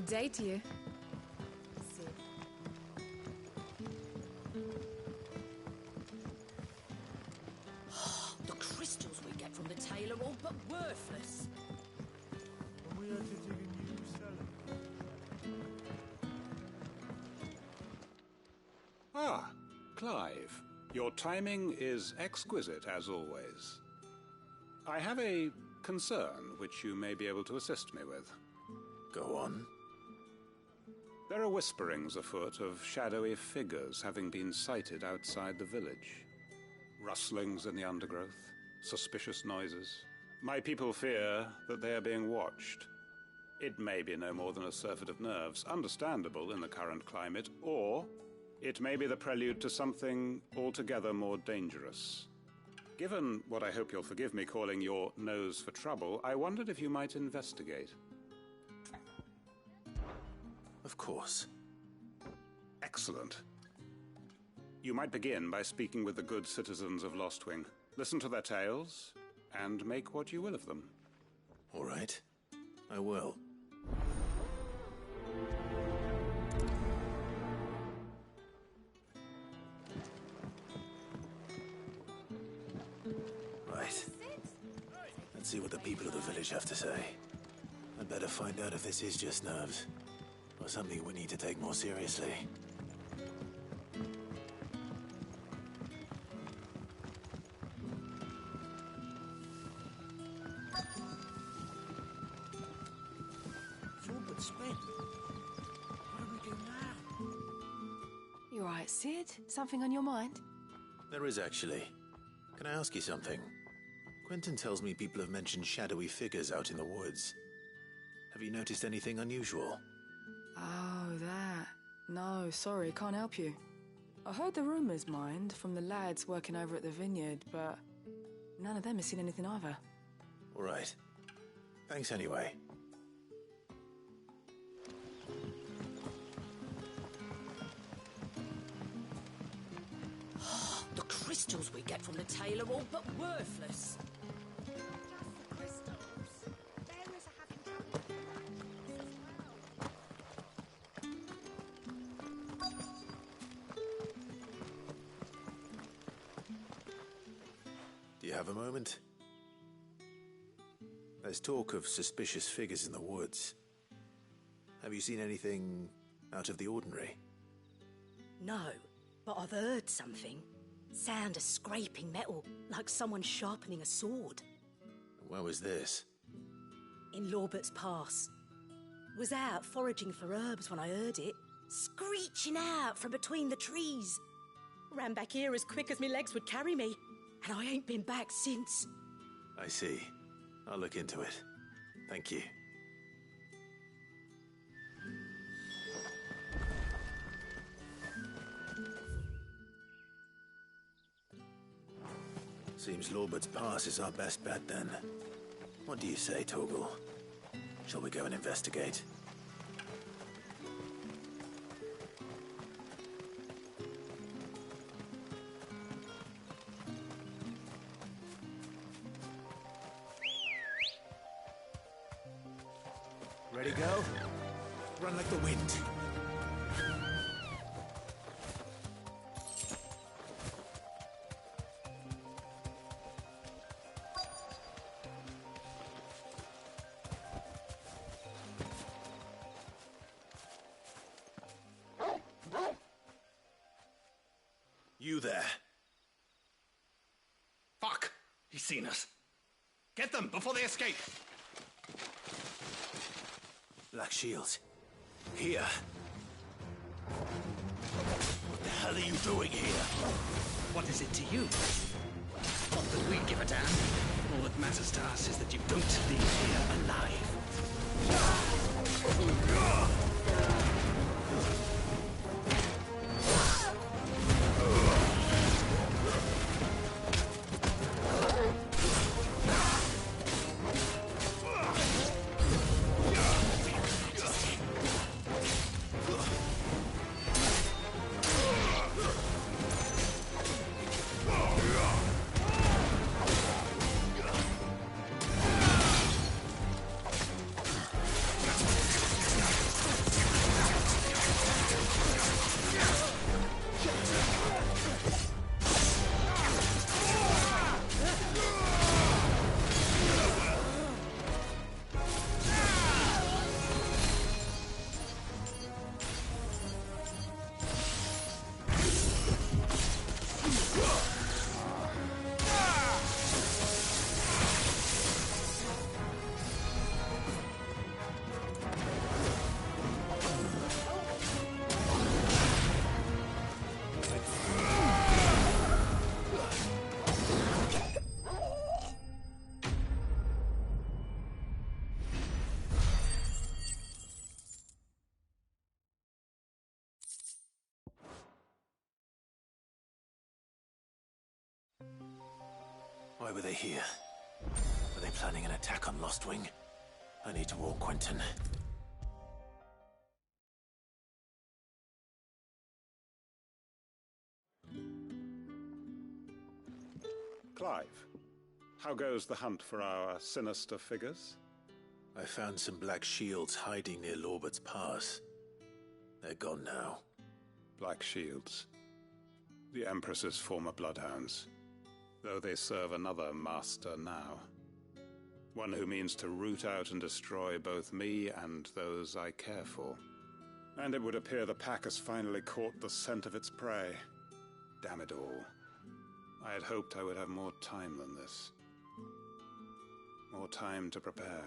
Good day to you. The crystals we get from the tail are all but worthless. And we had to dig a new cellar. Ah, Clive. Your timing is exquisite, as always. I have a concern which you may be able to assist me with. Go on. There are whisperings afoot of shadowy figures having been sighted outside the village. Rustlings in the undergrowth, suspicious noises. My people fear that they are being watched. It may be no more than a surfeit of nerves, understandable in the current climate, or it may be the prelude to something altogether more dangerous. Given what I hope you'll forgive me calling your nose for trouble, I wondered if you might investigate. Of course. Excellent. You might begin by speaking with the good citizens of Lostwing. Listen to their tales, and make what you will of them. All right. I will. Right. Let's see what the people of the village have to say. I'd better find out if this is just nerves, or something we need to take more seriously. What do we do now? You alright, Sid? Something on your mind? There is actually. Can I ask you something? Quentin tells me people have mentioned shadowy figures out in the woods. Have you noticed anything unusual? Oh, that. No, sorry, can't help you. I heard the rumours, mind, from the lads working over at the vineyard, but none of them has seen anything either. All right. Thanks anyway. The crystals we get from the tail are all but worthless. Do you have a moment? There's talk of suspicious figures in the woods. Have you seen anything out of the ordinary? No, but I've heard something. Sound of scraping metal, like someone sharpening a sword. Where was this? In Lorbert's Pass. Was out foraging for herbs when I heard it, screeching out from between the trees. Ran back here as quick as my legs would carry me, and I ain't been back since. I see. I'll look into it. Thank you. Seems Lorbert's Pass is our best bet then. What do you say, Torgal? Shall we go and investigate? Ready, go? Run like the wind. You there. Fuck! He's seen us. Get them before they escape! Black Shields. Here. What the hell are you doing here? What is it to you? Not that we give a damn. All that matters to us is that you don't leave here alive. Why were they here? Were they planning an attack on Lostwing? I need to warn Quentin. Clive, how goes the hunt for our sinister figures? I found some black shields hiding near Lorbert's Pass. They're gone now. Black Shields. The Empress's former bloodhounds. Though they serve another master now. One who means to root out and destroy both me and those I care for. And it would appear the pack has finally caught the scent of its prey. Damn it all. I had hoped I would have more time than this. More time to prepare.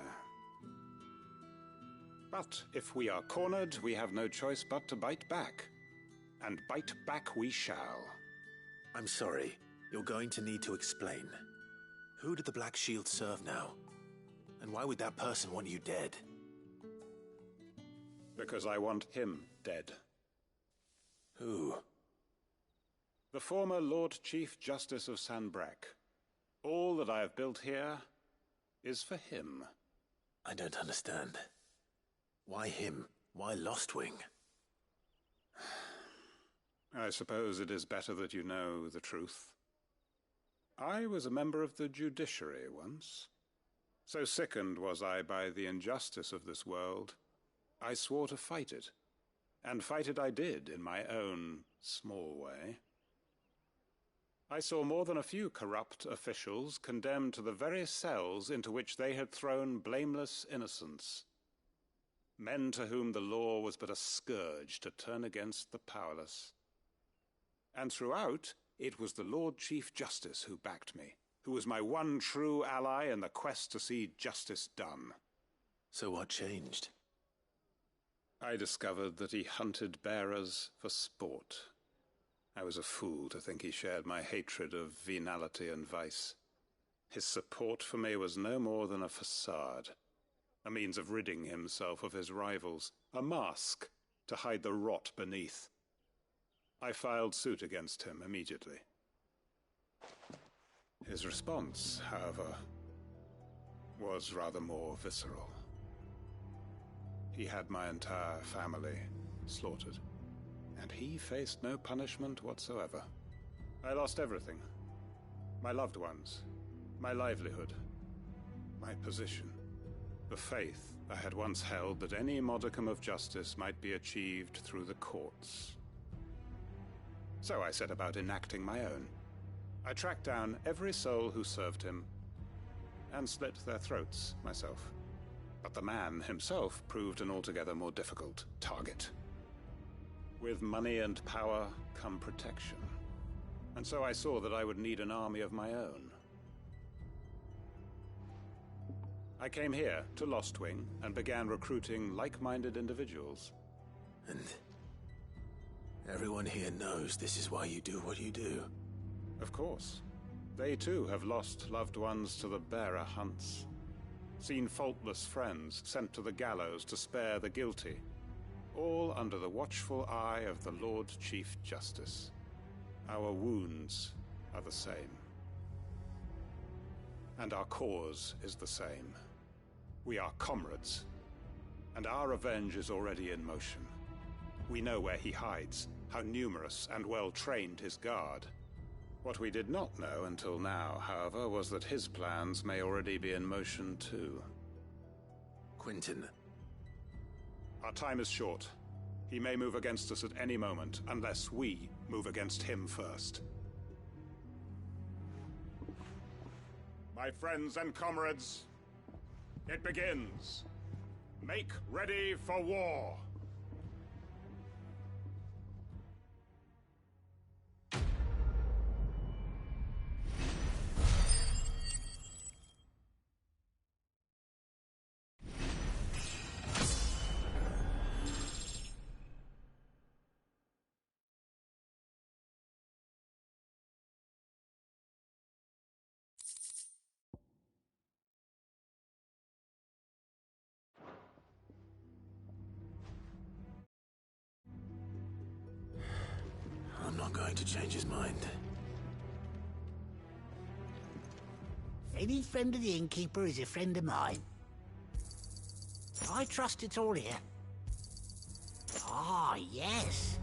But if we are cornered, we have no choice but to bite back. And bite back we shall. I'm sorry. You're going to need to explain. Who do the Black Shields serve now? And why would that person want you dead? Because I want him dead. Who? The former Lord Chief Justice of Sanbreque. All that I have built here is for him. I don't understand. Why him? Why Lostwing? I suppose it is better that you know the truth. I was a member of the judiciary once. So sickened was I by the injustice of this world, I swore to fight it. And fight it I did in my own small way. I saw more than a few corrupt officials condemned to the very cells into which they had thrown blameless innocents. Men to whom the law was but a scourge to turn against the powerless. And throughout, it was the Lord Chief Justice who backed me, who was my one true ally in the quest to see justice done. So what changed? I discovered that he hunted bearers for sport. I was a fool to think he shared my hatred of venality and vice. His support for me was no more than a facade, a means of ridding himself of his rivals, a mask to hide the rot beneath. I filed suit against him immediately. His response, however, was rather more visceral. He had my entire family slaughtered, and he faced no punishment whatsoever. I lost everything. My loved ones, my livelihood, my position, the faith I had once held that any modicum of justice might be achieved through the courts. So I set about enacting my own. I tracked down every soul who served him, and slit their throats myself. But the man himself proved an altogether more difficult target. With money and power come protection. And so I saw that I would need an army of my own. I came here to Lostwing and began recruiting like-minded individuals. And everyone here knows this is why you do what you do. Of course. They too have lost loved ones to the bearer hunts. Seen faultless friends sent to the gallows to spare the guilty. All under the watchful eye of the Lord Chief Justice. Our wounds are the same. And our cause is the same. We are comrades. And our revenge is already in motion. We know where he hides, how numerous and well-trained his guard. What we did not know until now, however, was that his plans may already be in motion too. Quentin. Our time is short. He may move against us at any moment, unless we move against him first. My friends and comrades, it begins. Make ready for war. I'm not going to change his mind. Any friend of the innkeeper is a friend of mine. I trust it's all here. Ah, yes.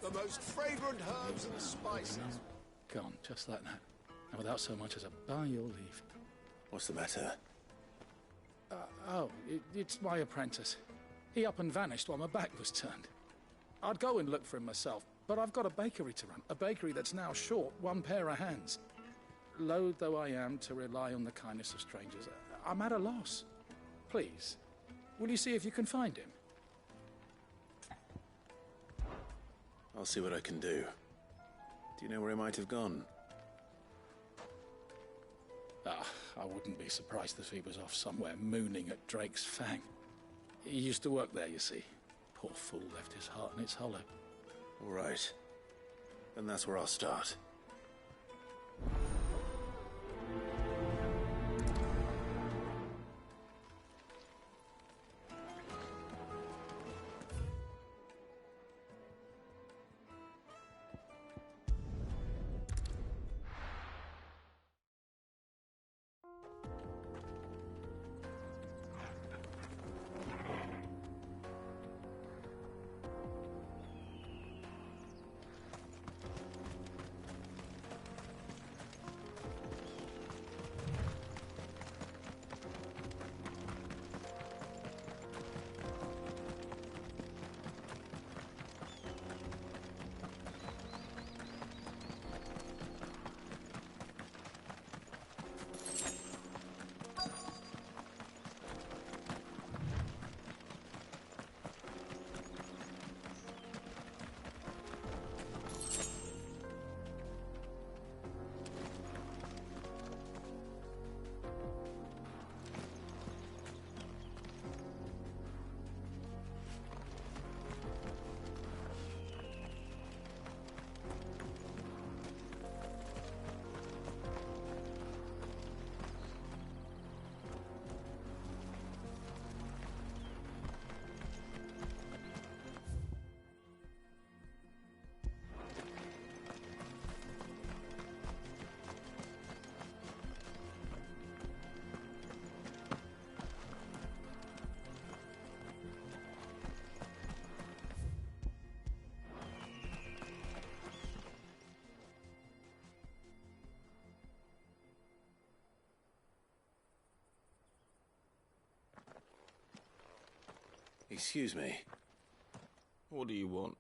The most fragrant herbs and spices. Gone, just like that. And without so much as a by your leave. What's the matter? It's my apprentice. He up and vanished while my back was turned. I'd go and look for him myself, but I've got a bakery to run. A bakery that's now short one pair of hands. Loath though I am to rely on the kindness of strangers, I'm at a loss. Please, will you see if you can find him? I'll see what I can do. Do you know where he might have gone? I wouldn't be surprised if he was off somewhere mooning at Drake's Fang. He used to work there, you see. Poor fool left his heart in its hollow. All right. Then that's where I'll start. Excuse me. What do you want?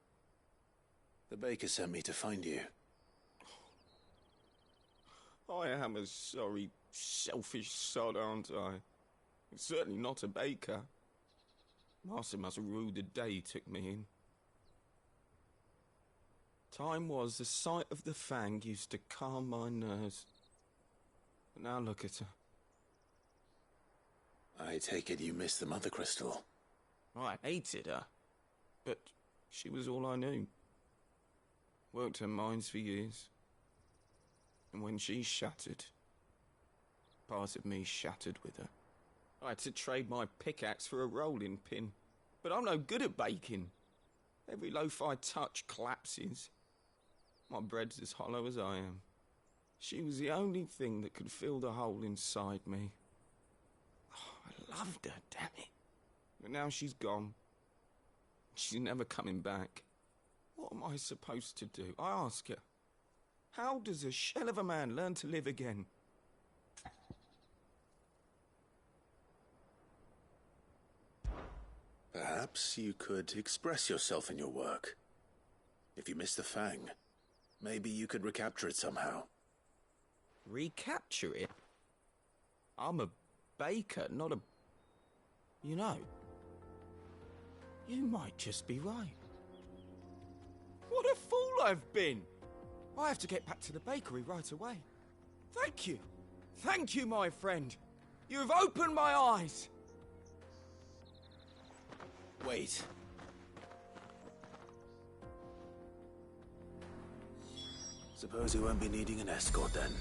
The baker sent me to find you. I am a sorry, selfish sod, aren't I? Certainly not a baker. Master must have ruled the day he took me in. Time was the sight of the Fang used to calm my nerves. But now look at her. I take it you missed the Mother Crystal. I hated her, but she was all I knew. Worked her mines for years. And when she shattered, part of me shattered with her. I had to trade my pickaxe for a rolling pin, but I'm no good at baking. Every loaf I touch collapses. My bread's as hollow as I am. She was the only thing that could fill the hole inside me. Oh, I loved her, damn it. But now she's gone. She's never coming back. What am I supposed to do? I ask her. How does a shell of a man learn to live again? Perhaps you could express yourself in your work. If you miss the Fang, maybe you could recapture it somehow. Recapture it? I'm a baker, not a... You know, you might just be right. What a fool I've been! I have to get back to the bakery right away. Thank you. Thank you, my friend. You have opened my eyes. Wait. Suppose he won't be needing an escort then.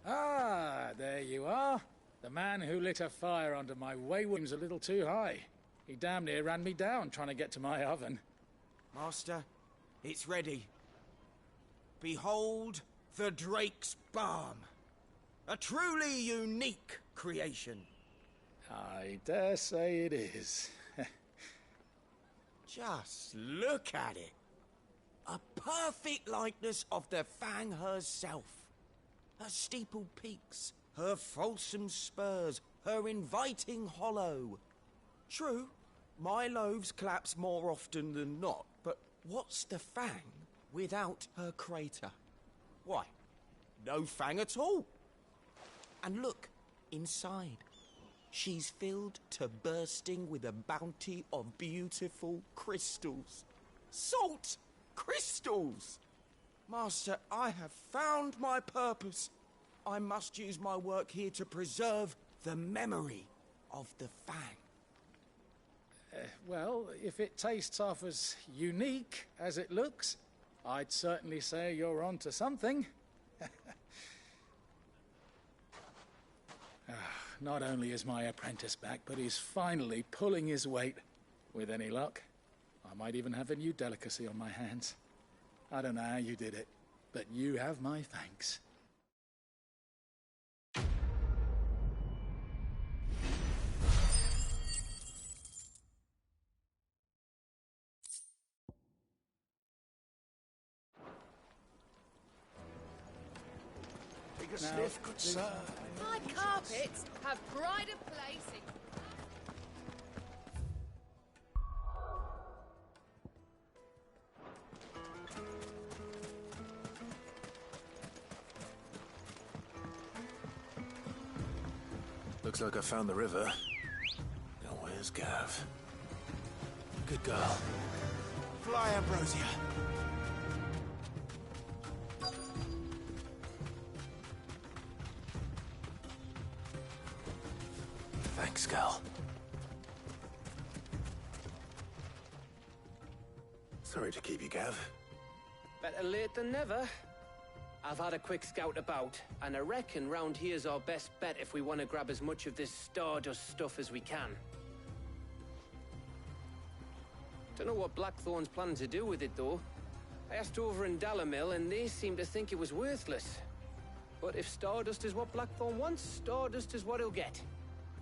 Ah, there you are. The man who lit a fire under my wayward's a little too high. He damn near ran me down trying to get to my oven. Master, it's ready. Behold the Drake's Balm. A truly unique creation. I dare say it is. Just look at it. A perfect likeness of the Fang herself. Her steepled peaks, her fulsome spurs, her inviting hollow. True, my loaves collapse more often than not, but what's the Fang without her crater? Why, no Fang at all. And look, inside. She's filled to bursting with a bounty of beautiful crystals. Salt crystals! Master, I have found my purpose. I must use my work here to preserve the memory of the Fang. Well, if it tastes half as unique as it looks, I'd certainly say you're onto something. Not only is my apprentice back, but he's finally pulling his weight. With any luck, I might even have a new delicacy on my hands. I don't know how you did it, but you have my thanks. Take a sniff, good sir. My carpets have pride of place in... Looks like I found the river. Now where's Gav? Good girl. Fly, Ambrosia. Thanks, Gal. Sorry to keep you, Gav. Better late than never. I've had a quick scout about, and I reckon round here's our best bet if we want to grab as much of this Stardust stuff as we can. Don't know what Blackthorn's planning to do with it, though. I asked over in Dalamil, and they seem to think it was worthless. But if Stardust is what Blackthorn wants, Stardust is what he'll get.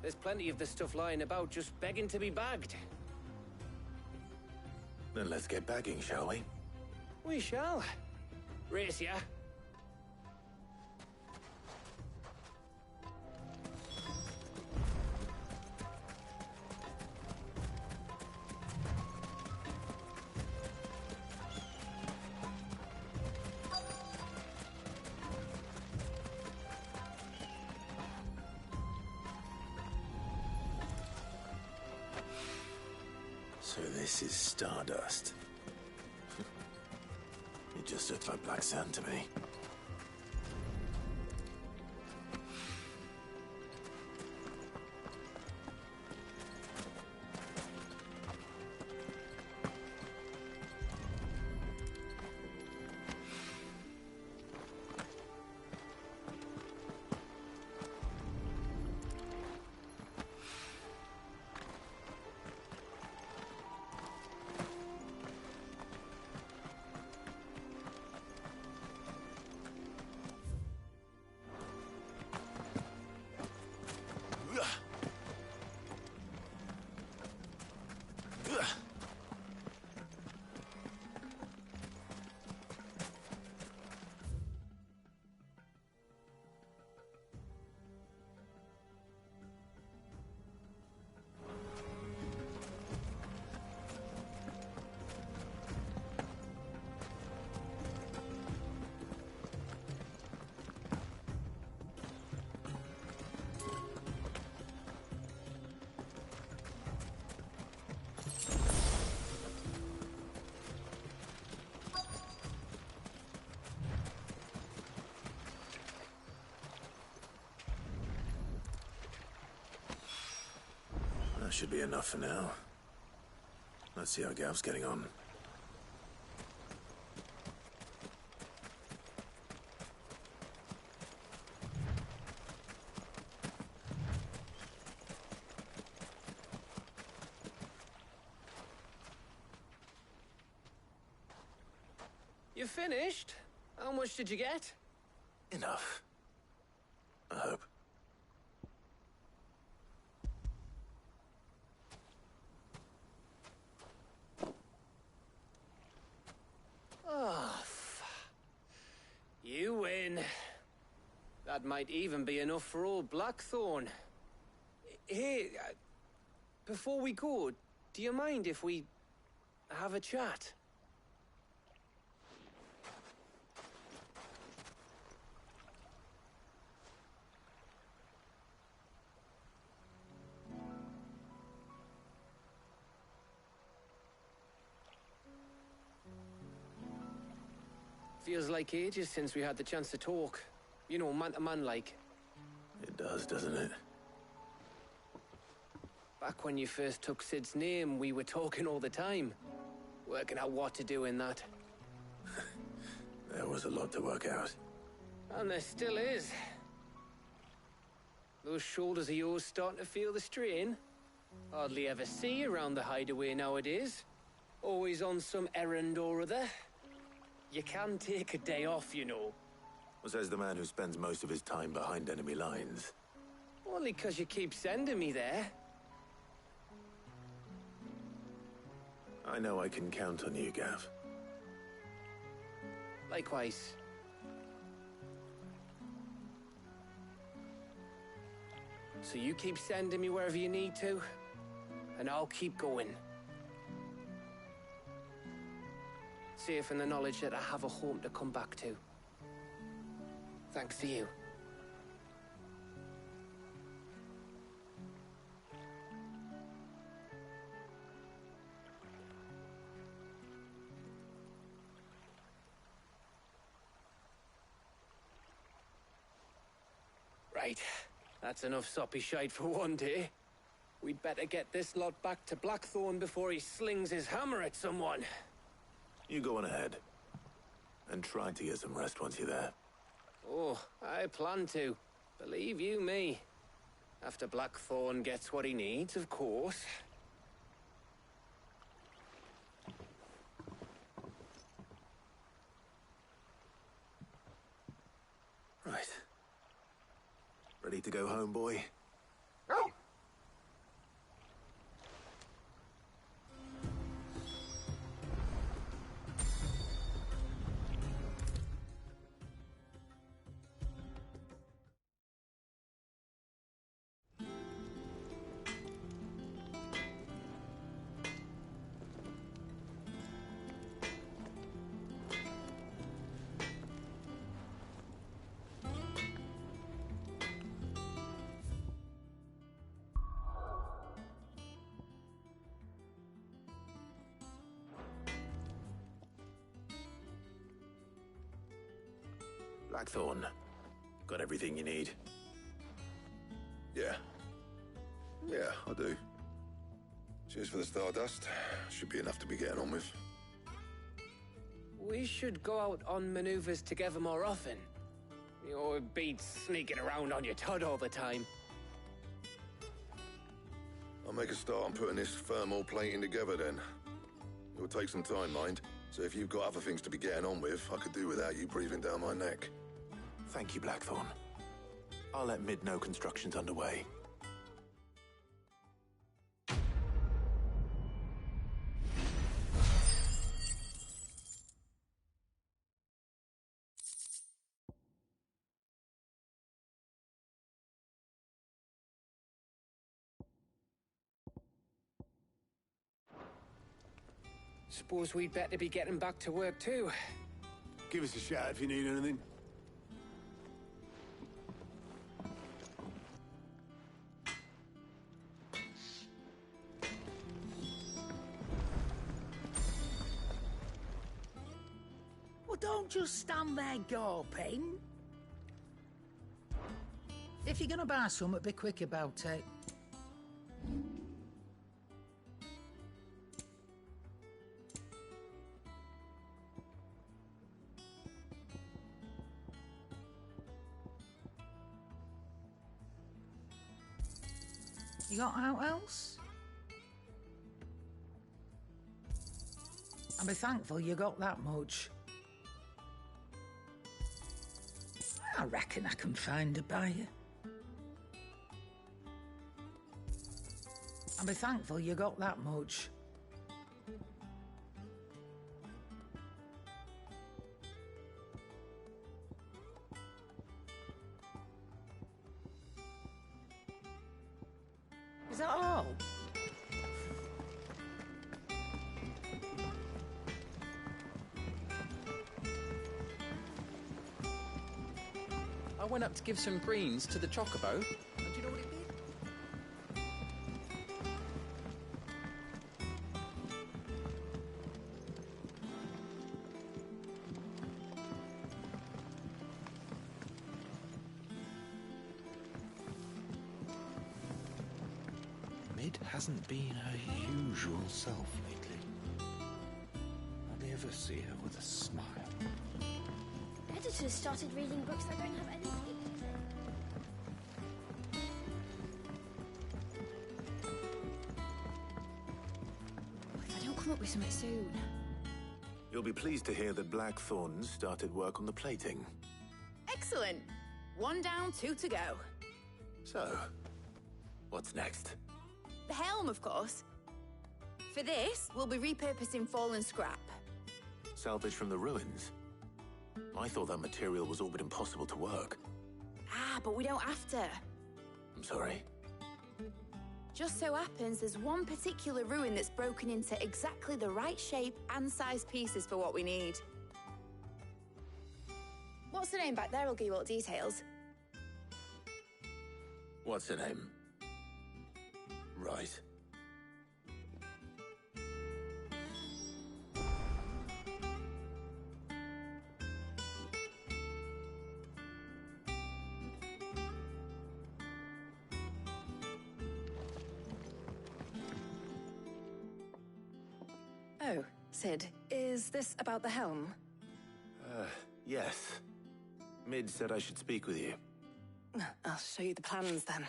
There's plenty of this stuff lying about, just begging to be bagged. Then let's get bagging, shall we? We shall. Race ya. So this is Stardust. It just looks like black sand to me. should be enough for now. Let's see how Gav's getting on. You finished? How much did you get? Enough. I hope. Oh, you win. That might even be enough for old Blackthorn. Hey, before we go, do you mind if we have a chat? Feels like ages since we had the chance to talk. You know, man to man like. It does, doesn't it? Back when you first took Sid's name, we were talking all the time. Working out what to do in that. There was a lot to work out. And there still is. Those shoulders of yours starting to feel the strain. Hardly ever see you around the hideaway nowadays. Always on some errand or other. You can take a day off, you know. Well, says the man who spends most of his time behind enemy lines. Only 'cause you keep sending me there. I know I can count on you, Gav. Likewise. So you keep sending me wherever you need to, and I'll keep going. Safe in the knowledge that I have a home to come back to. Thanks to you. Right. That's enough soppy shite for one day. We'd better get this lot back to Blackthorn before he slings his hammer at someone. You go on ahead. And try to get some rest once you're there. Oh, I plan to. Believe you me. After Blackthorn gets what he needs, of course. Right. Ready to go home, boy? Blackthorn, got everything you need? Yeah. Yeah, I do. Cheers for the Stardust. Should be enough to be getting on with. We should go out on maneuvers together more often. You know, it beats sneaking around on your Todd all the time. I'll make a start on putting this thermal plating together then. It'll take some time, mind. So if you've got other things to be getting on with, I could do without you breathing down my neck. Thank you, Blackthorn. I'll let Mid know construction's underway. Suppose we'd better be getting back to work too. Give us a shout if you need anything. Well, don't just stand there gawping. If you're gonna buy something, be quick about it. You got out else? I'll be thankful you got that much. I reckon I can find a buyer. I'll be thankful you got that much. Is that all? I went up to give some greens to the chocobo, and do you know what it did? Mid hasn't been her usual self lately. I never see her with a smile. Editors started reading books that don't have any papers in. If I don't come up with something soon. You'll be pleased to hear that Blackthorn's started work on the plating. Excellent. 1 down, 2 to go. So, what's next? The helm, of course. For this, we'll be repurposing fallen scrap. Salvage from the ruins? I thought that material was all but impossible to work. Ah, but we don't have to. I'm sorry. Just so happens there's one particular ruin that's broken into exactly the right shape and size pieces for what we need. What's the name back there? I'll give you all the details. What's her name? Right. Oh, Sid, is this about the helm? Yes. Mid said I should speak with you. I'll show you the plans then.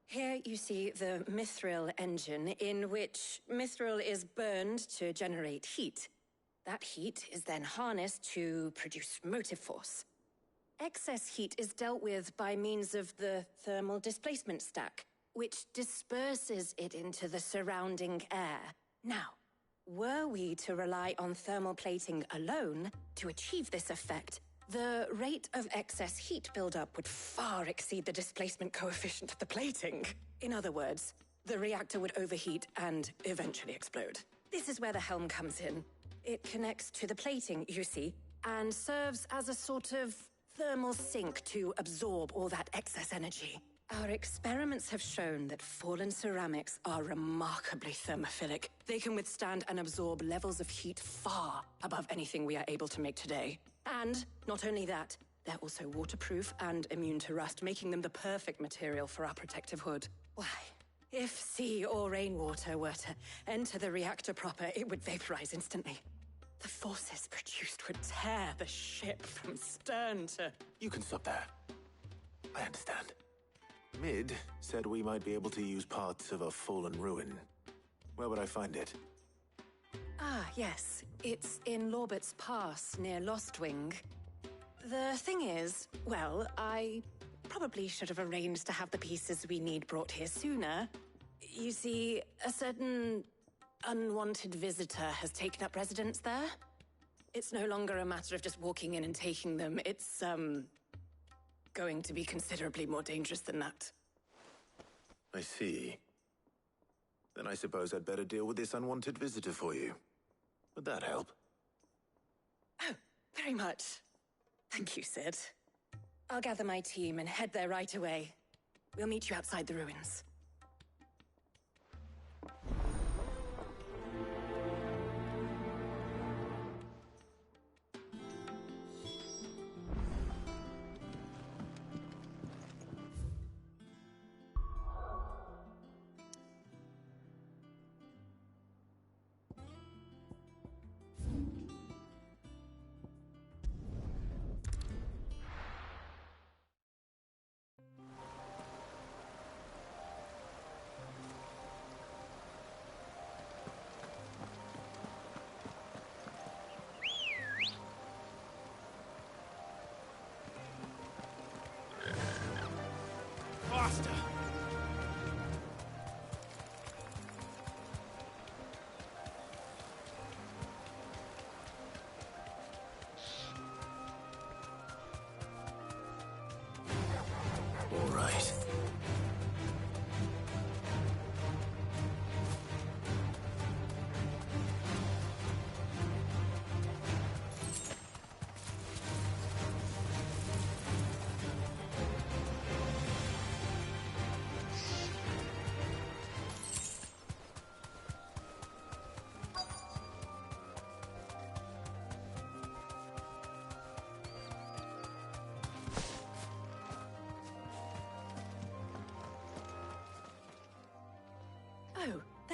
Here you see the mithril engine, in which mithril is burned to generate heat. That heat is then harnessed to produce motive force. Excess heat is dealt with by means of the thermal displacement stack, which disperses it into the surrounding air. Now, were we to rely on thermal plating alone to achieve this effect, the rate of excess heat buildup would far exceed the displacement coefficient of the plating. In other words, the reactor would overheat and eventually explode. This is where the helm comes in. It connects to the plating, you see, and serves as a sort of thermal sink to absorb all that excess energy. Our experiments have shown that fallen ceramics are remarkably thermophilic. They can withstand and absorb levels of heat far above anything we are able to make today. And not only that, they're also waterproof and immune to rust, making them the perfect material for our protective hood. Why, if sea or rainwater were to enter the reactor proper, it would vaporize instantly. The forces produced would tear the ship from stern to... You can stop there. I understand. Mid said we might be able to use parts of a fallen ruin. Where would I find it? Ah, yes. It's in Lorbert's Pass, near Lostwing. The thing is, well, I probably should have arranged to have the pieces we need brought here sooner. You see, a certain unwanted visitor has taken up residence there. It's no longer a matter of just walking in and taking them. It's, going to be considerably more dangerous than that. I see. Then I suppose I'd better deal with this unwanted visitor for you. Would that help? Oh, very much. Thank you, Sid. I'll gather my team and head there right away. We'll meet you outside the ruins.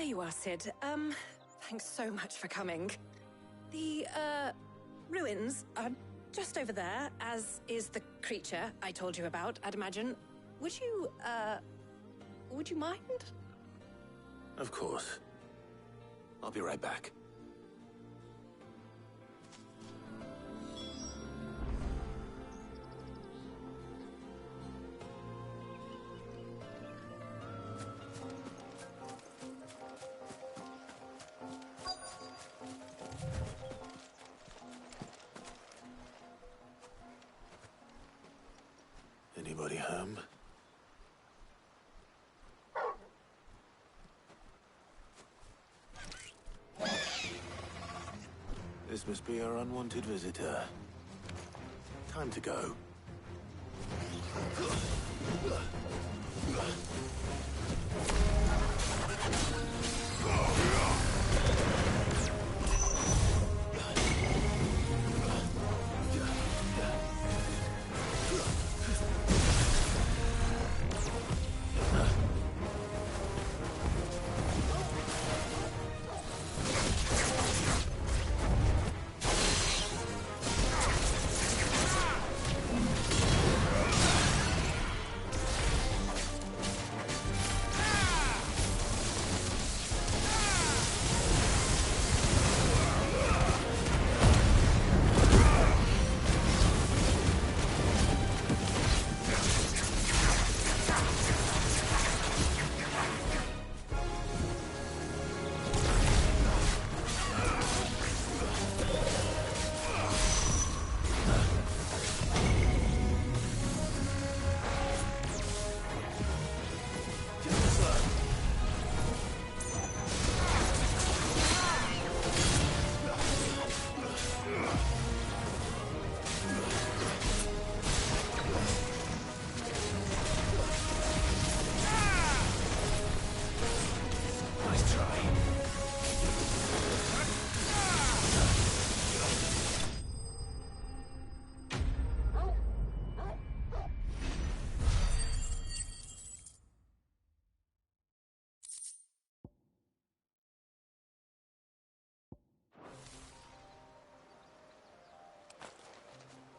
There you are, Sid. Thanks so much for coming. The, ruins are just over there, as is the creature I told you about, I'd imagine. Would you mind? Of course. I'll be right back. Anybody home? This must be our unwanted visitor. Time to go.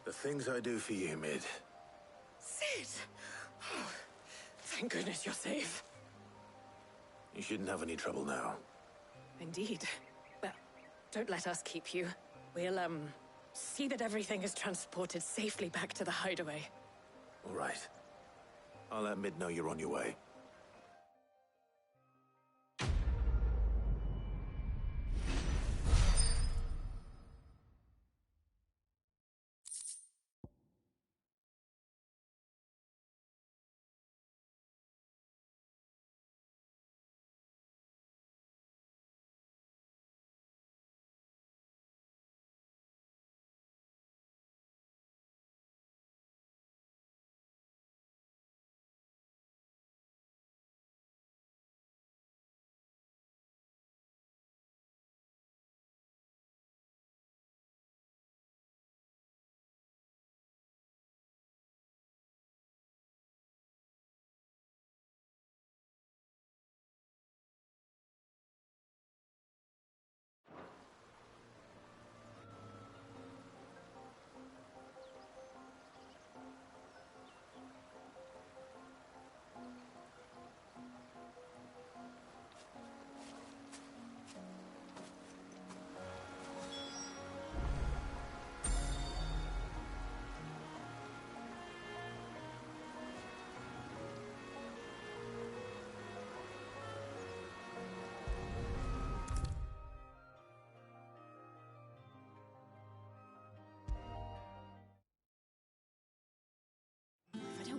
The things I do for you, Mid. Sid! Oh, thank goodness you're safe. You shouldn't have any trouble now. Indeed. Well, don't let us keep you. We'll, see that everything is transported safely back to the hideaway. All right. I'll let Mid know you're on your way.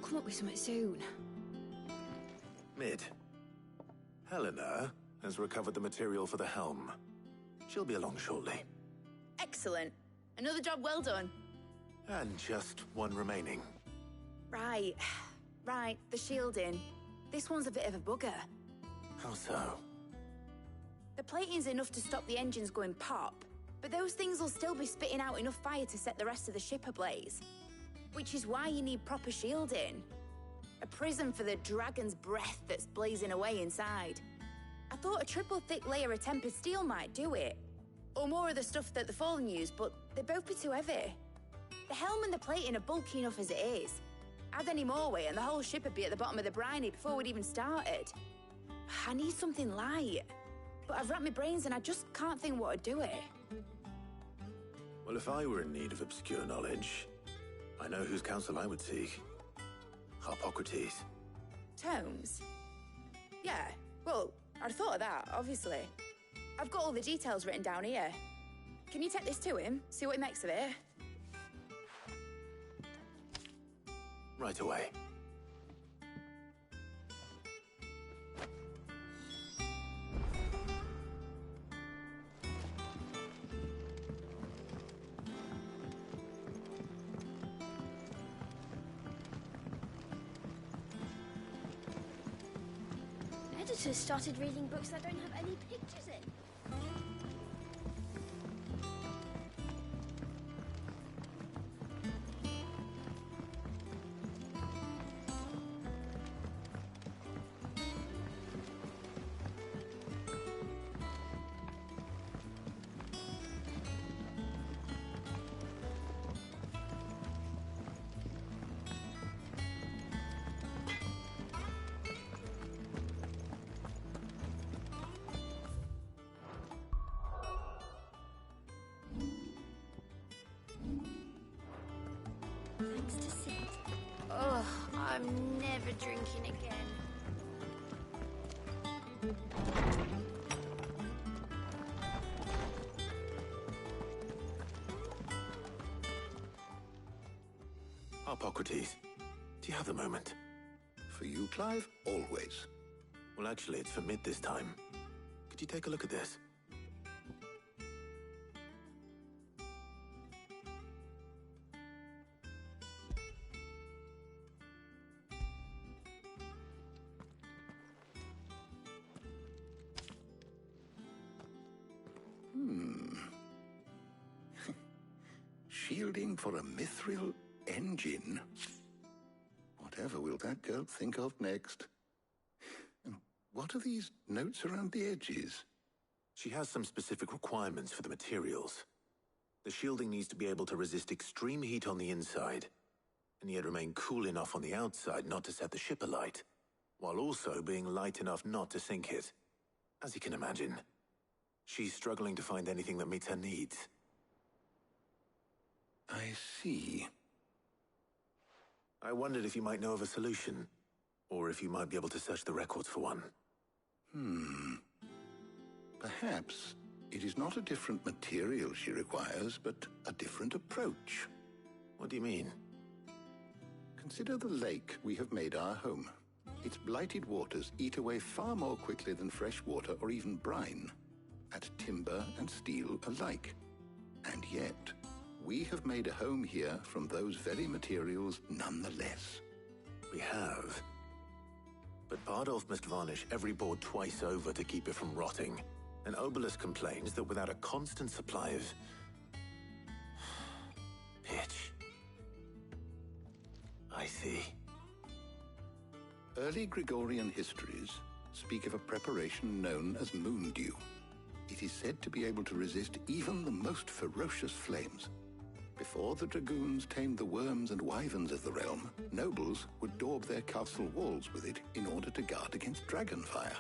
Come up with something soon. Mid. Helena has recovered the material for the helm. She'll be along shortly. Excellent. Another job well done. And just one remaining. Right. Right, the shielding. This one's a bit of a bugger. How so? The plating's enough to stop the engines going pop, but those things will still be spitting out enough fire to set the rest of the ship ablaze. Which is why you need proper shielding. A prison for the dragon's breath that's blazing away inside. I thought a triple thick layer of tempered steel might do it. Or more of the stuff that the Fallen use, but they'd both be too heavy. The helm and the plating are bulky enough as it is. Add any more weight and the whole ship would be at the bottom of the briny before we'd even started. I need something light. But I've racked my brains and I just can't think what would do it. Well, if I were in need of obscure knowledge, I know whose counsel I would seek. Harpocrates. Tomes? Yeah, well, I'd thought of that, obviously. I've got all the details written down here. Can you take this to him, see what he makes of it? Right away. Editors started reading books that don't have any pictures in. Thanks to Sid. Ugh, I'm never drinking again. Harpocrates, do you have a moment? For you, Clive, always. Well, actually, it's for mid this time. Could you take a look at this? Shielding for a mithril engine? Whatever will that girl think of next? And what are these notes around the edges? She has some specific requirements for the materials. The shielding needs to be able to resist extreme heat on the inside, and yet remain cool enough on the outside not to set the ship alight, while also being light enough not to sink it. As you can imagine, she's struggling to find anything that meets her needs. I see. I wondered if you might know of a solution, or if you might be able to search the records for one. Perhaps it is not a different material she requires, but a different approach. What do you mean? Consider the lake we have made our home. Its blighted waters eat away far more quickly than fresh water or even brine, at timber and steel alike. And yet, we have made a home here from those very materials nonetheless. We have. But Bardolph must varnish every board twice over to keep it from rotting. And Obelus complains that without a constant supply of pitch. I see. Early Gregorian histories speak of a preparation known as moon dew. It is said to be able to resist even the most ferocious flames. Before the dragoons tamed the worms and wyverns of the realm, nobles would daub their castle walls with it in order to guard against dragonfire.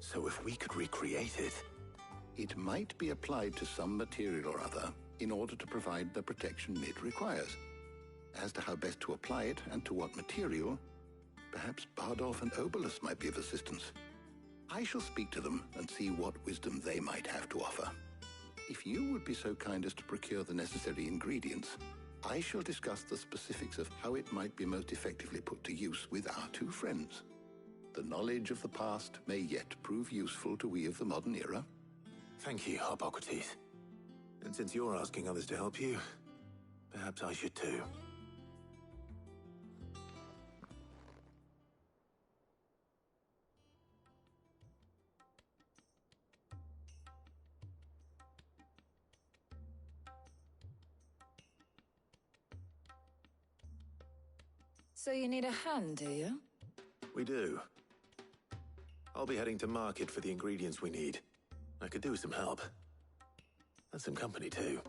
So if we could recreate it... It might be applied to some material or other in order to provide the protection Mid requires. As to how best to apply it and to what material, perhaps Bardolph and Obelus might be of assistance. I shall speak to them and see what wisdom they might have to offer. If you would be so kind as to procure the necessary ingredients, I shall discuss the specifics of how it might be most effectively put to use with our two friends. The knowledge of the past may yet prove useful to we of the modern era. Thank you, Harpocrates. And since you're asking others to help you, perhaps I should too. So you need a hand, do you? We do. I'll be heading to market for the ingredients we need. I could do with some help. And some company, too.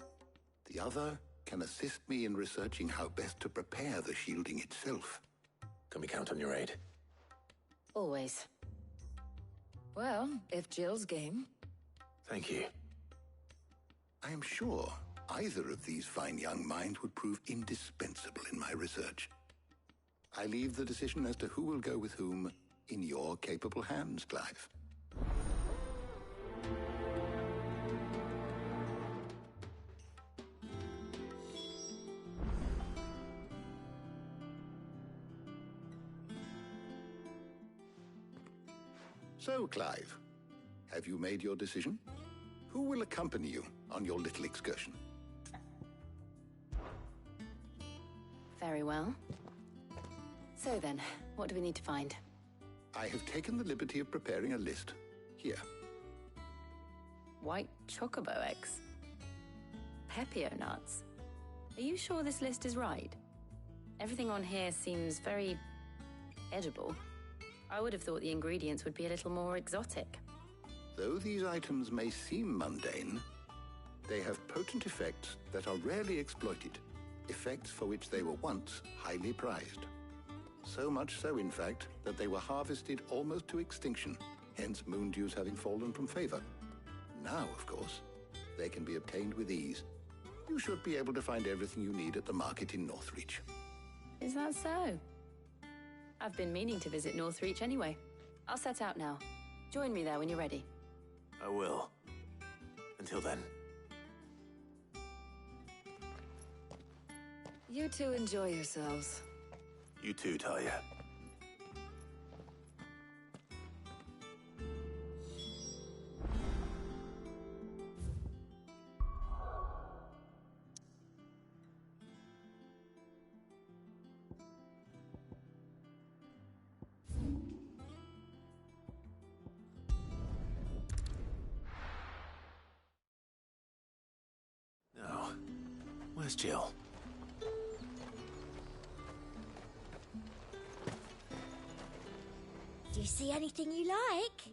The other can assist me in researching how best to prepare the shielding itself. Can we count on your aid? Always. Well, if Jill's game. Thank you. I am sure either of these fine young minds would prove indispensable in my research. I leave the decision as to who will go with whom in your capable hands, Clive. So, Clive, have you made your decision? Who will accompany you on your little excursion? Very well. So then, what do we need to find? I have taken the liberty of preparing a list. Here. White chocobo eggs. Pepio nuts. Are you sure this list is right? Everything on here seems very edible. I would have thought the ingredients would be a little more exotic. Though these items may seem mundane, they have potent effects that are rarely exploited, effects for which they were once highly prized. So much so, in fact, that they were harvested almost to extinction, hence moon dews having fallen from favor. Now, of course, they can be obtained with ease. You should be able to find everything you need at the market in Northreach. Is that so? I've been meaning to visit Northreach anyway. I'll set out now. Join me there when you're ready. I will. Until then. You two enjoy yourselves. You too, Talia. Now, where's Jill? Do you see anything you like?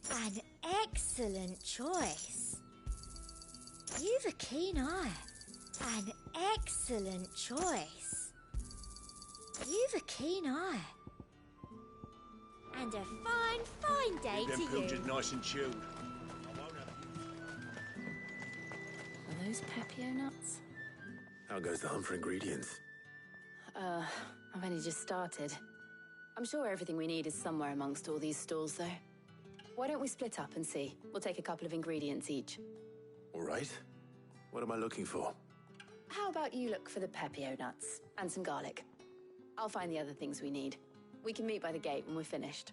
An excellent choice. You've a keen eye. An excellent choice. You've a keen eye. And a fine, fine day Keep to them you. pilchards nice and chilled. Are those Pepio nuts? How goes the hunt for ingredients? I've only just started. I'm sure everything we need is somewhere amongst all these stalls, though. Why don't we split up and see? We'll take a couple of ingredients each. All right. What am I looking for? How about you look for the Pepio nuts and some garlic? I'll find the other things we need. We can meet by the gate when we're finished.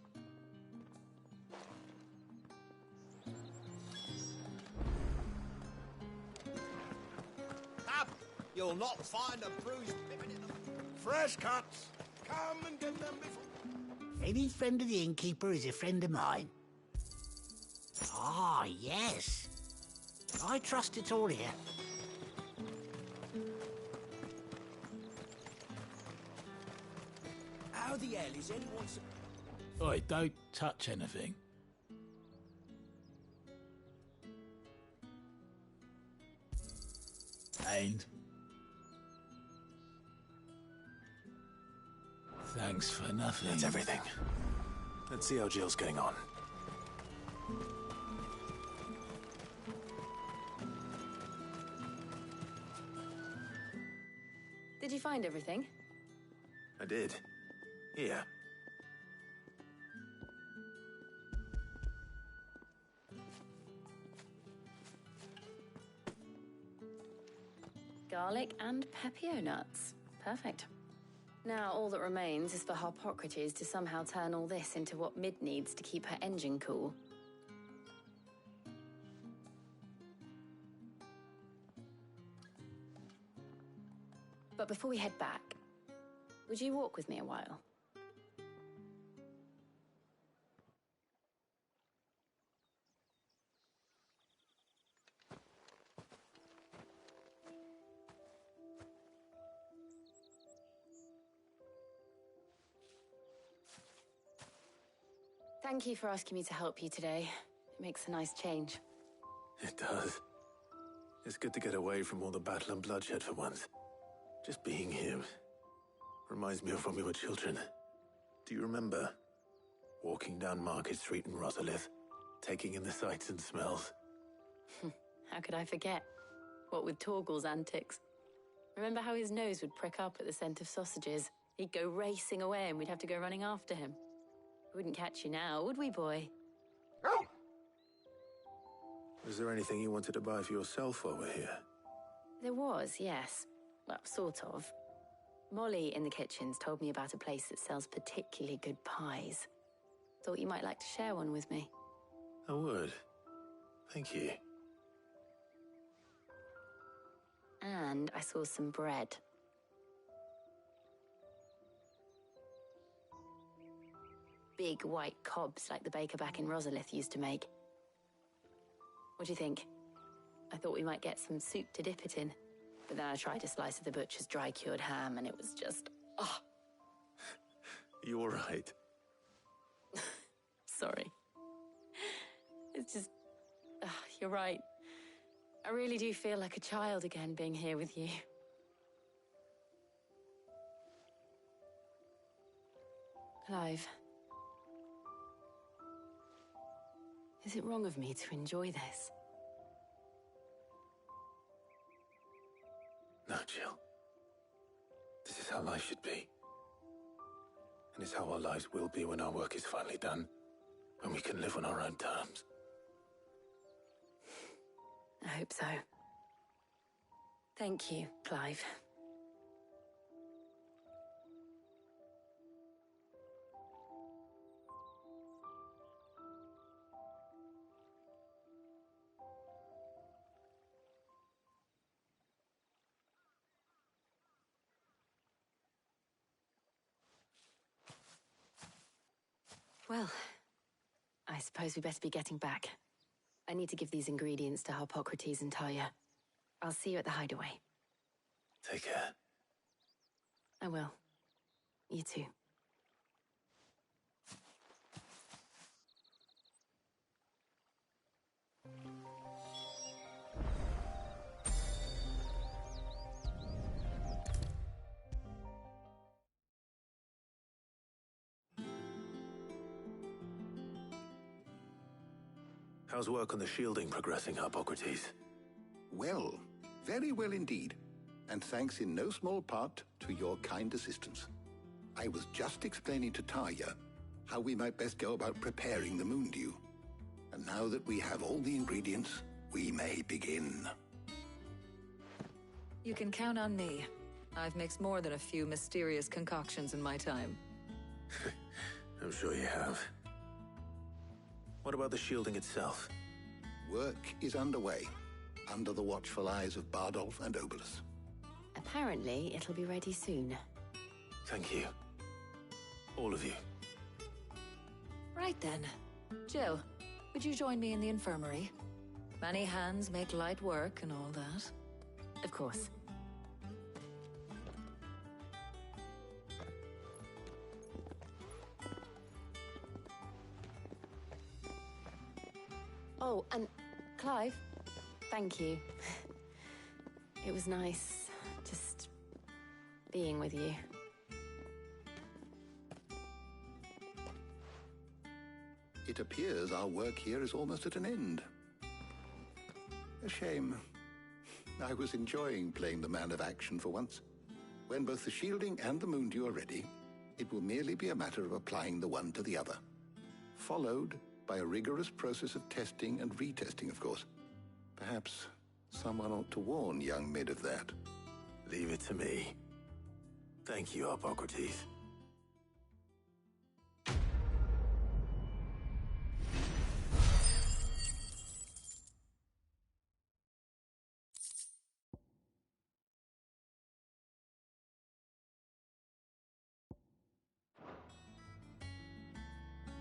Up! You'll not find a bruised pippin in them. Fresh cuts! Come and get them before... Any friend of the innkeeper is a friend of mine. Ah, yes. I trust it's all here. How the hell is anyone... Oi, don't touch anything. And thanks for nothing. That's everything. Let's see how Jill's getting on. Did you find everything? I did. Here. Garlic and Pepio nuts. Perfect. Now all that remains is for Harpocrates to somehow turn all this into what Mid needs to keep her engine cool. But before we head back, would you walk with me a while? Thank you for asking me to help you today. It makes a nice change. It does. It's good to get away from all the battle and bloodshed for once. Just being here reminds me of when we were children. Do you remember? Walking down Market Street in Rosalith, taking in the sights and smells. How could I forget? What with Torgal's antics. Remember how his nose would prick up at the scent of sausages? He'd go racing away and we'd have to go running after him. We wouldn't catch you now, would we, boy? Was there anything you wanted to buy for yourself while we're here? There was, yes. Well, sort of. Molly in the kitchens told me about a place that sells particularly good pies. Thought you might like to share one with me. I would. Thank you. And I saw some bread. Big white cobs like the baker back in Rosalith used to make. What do you think? I thought we might get some soup to dip it in. But then I tried a slice of the butcher's dry-cured ham and it was just... oh. You all right? Sorry. It's just... you're right. I really do feel like a child again being here with you. Clive. Is it wrong of me to enjoy this? No, Jill. This is how life should be. And it's how our lives will be when our work is finally done. When we can live on our own terms. I hope so. Thank you, Clive. Well, I suppose we better be getting back. I need to give these ingredients to Harpocrates and Talia. I'll see you at the hideaway. Take care. I will. You too. How's work on the shielding progressing, Harpocrates? Well, very well indeed. And thanks in no small part to your kind assistance. I was just explaining to Talia how we might best go about preparing the moondew. And now that we have all the ingredients, we may begin. You can count on me. I've mixed more than a few mysterious concoctions in my time. I'm sure you have. What about the shielding itself? Work is underway, under the watchful eyes of Bardolph and Obolus. Apparently, it'll be ready soon. Thank you. All of you. Right then. Jill, would you join me in the infirmary? Many hands make light work and all that. Of course. Oh, and Clive, thank you. It was nice just being with you. It appears our work here is almost at an end. A shame. I was enjoying playing the man of action for once. When both the shielding and the moondew are ready, it will merely be a matter of applying the one to the other. Followed by a rigorous process of testing and retesting, of course. Perhaps someone ought to warn young Mid of that. Leave it to me. Thank you, Harpocrates.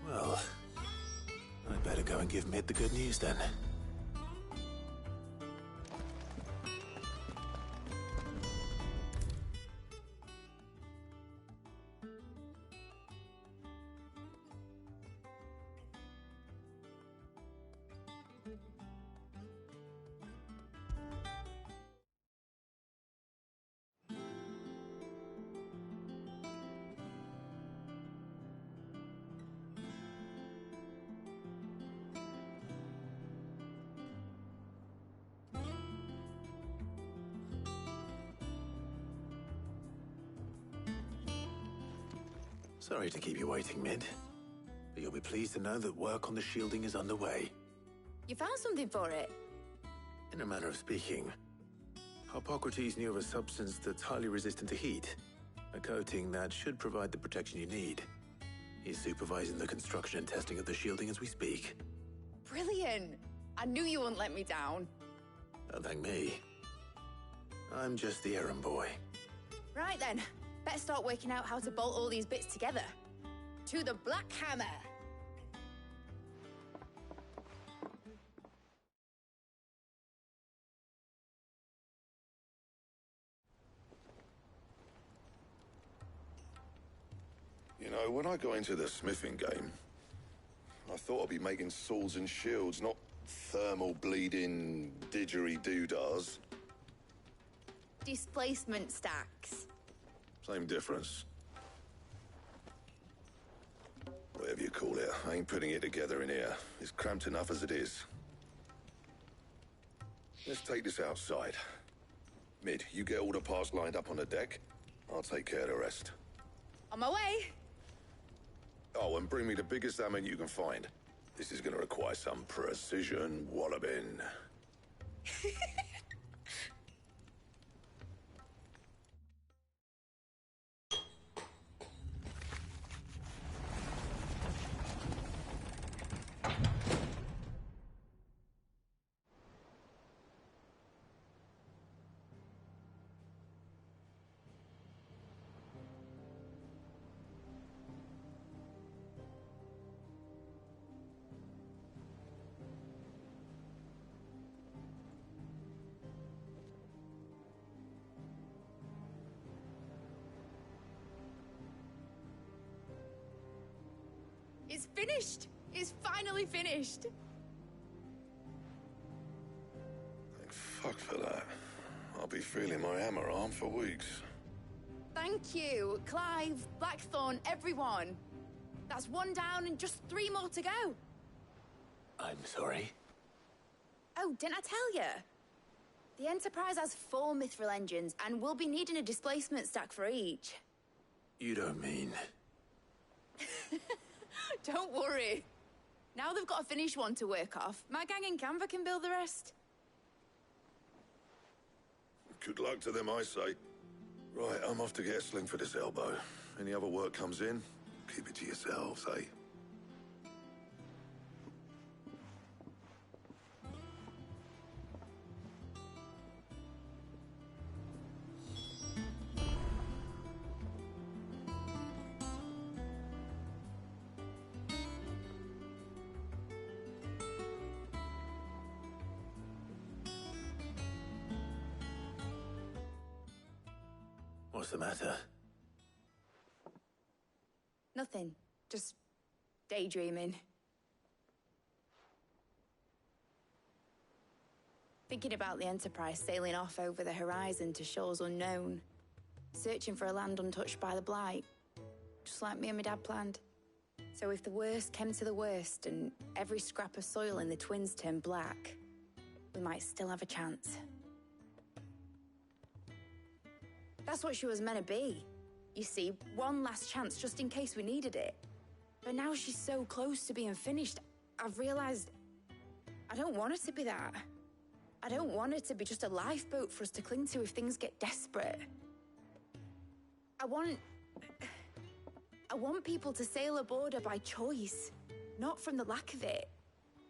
Well, I'd better go and give Mid the good news then. Sorry to keep you waiting, Mid. But you'll be pleased to know that work on the shielding is underway. You found something for it? In a manner of speaking, Hippocrates knew of a substance that's highly resistant to heat. A coating that should provide the protection you need. He's supervising the construction and testing of the shielding as we speak. Brilliant! I knew you wouldn't let me down. Don't thank me. I'm just the errand boy. Right then, better start working out how to bolt all these bits together. To the Black Hammer! You know, when I got into the smithing game, I thought I'd be making swords and shields, not thermal bleeding didgeridoo-dahs. Displacement stacks. Same difference. Whatever you call it, I ain't putting it together in here. It's cramped enough as it is. Let's take this outside. Mid, you get all the parts lined up on the deck. I'll take care of the rest. On my way! Oh, and bring me the biggest hammer you can find. This is gonna require some precision walloping. It's finished! It's finally finished! Thank fuck for that. I'll be feeling my hammer arm for weeks. Thank you, Clive, Blackthorn, everyone. That's one down and just 3 more to go. I'm sorry. Oh, didn't I tell you? The Enterprise has 4 mithril engines, and we'll be needing a displacement stack for each. You don't mean... Don't worry. Now they've got a finished one to work off, my gang in Canva can build the rest. Good luck to them, I say. Right, I'm off to get a sling for this elbow. Any other work comes in, keep it to yourselves, eh? What's the matter? Nothing. Just daydreaming. Thinking about the Enterprise sailing off over the horizon to shores unknown. Searching for a land untouched by the Blight. Just like me and my dad planned. So if the worst came to the worst and every scrap of soil in the Twins turned black, we might still have a chance. That's what she was meant to be. You see, one last chance just in case we needed it. But now she's so close to being finished, I've realized I don't want her to be that. I don't want her to be just a lifeboat for us to cling to if things get desperate. I want people to sail aboard her by choice, not from the lack of it.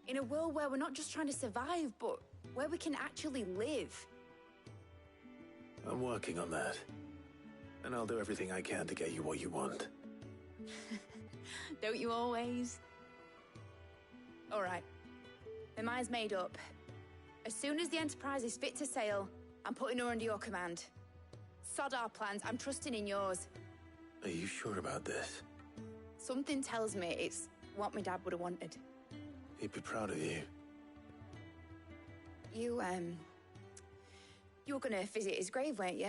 In a world where we're not just trying to survive, but where we can actually live. I'm working on that. And I'll do everything I can to get you what you want. Don't you always? All right. My mind's made up. As soon as the Enterprise is fit to sail, I'm putting her under your command. Sod our plans, I'm trusting in yours. Are you sure about this? Something tells me it's what my dad would have wanted. He'd be proud of you. You were gonna visit his grave, weren't you?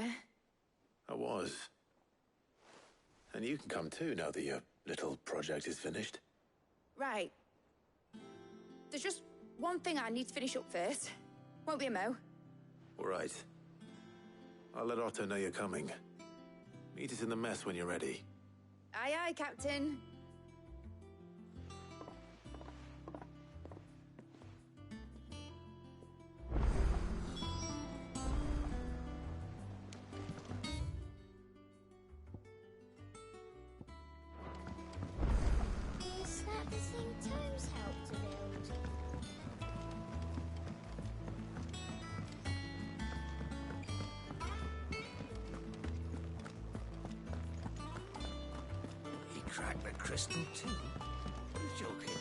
I was. And you can come too now that your little project is finished. Right. There's just one thing I need to finish up first. Won't be a mo. All right. I'll let Otto know you're coming. Meet us in the mess when you're ready. Aye, aye, Captain. Is that the thing Tomes helped to build? He cracked the crystal too? You're joking.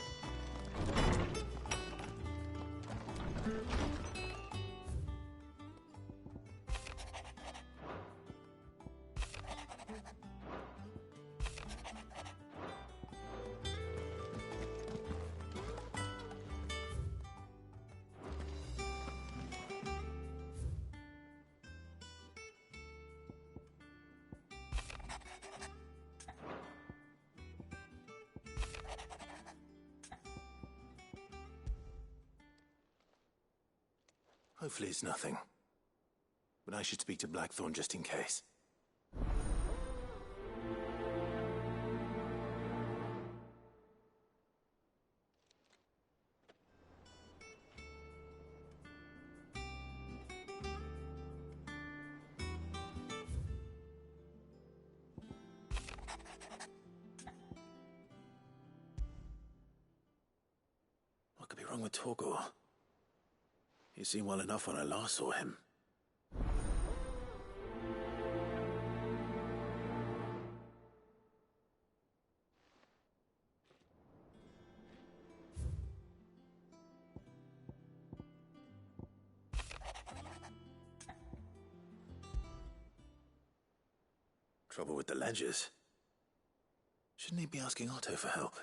Hopefully it's nothing. But I should speak to Blackthorn just in case. What could be wrong with Torgor? He seemed well enough when I last saw him. Trouble with the ledgers. Shouldn't he be asking Otto for help?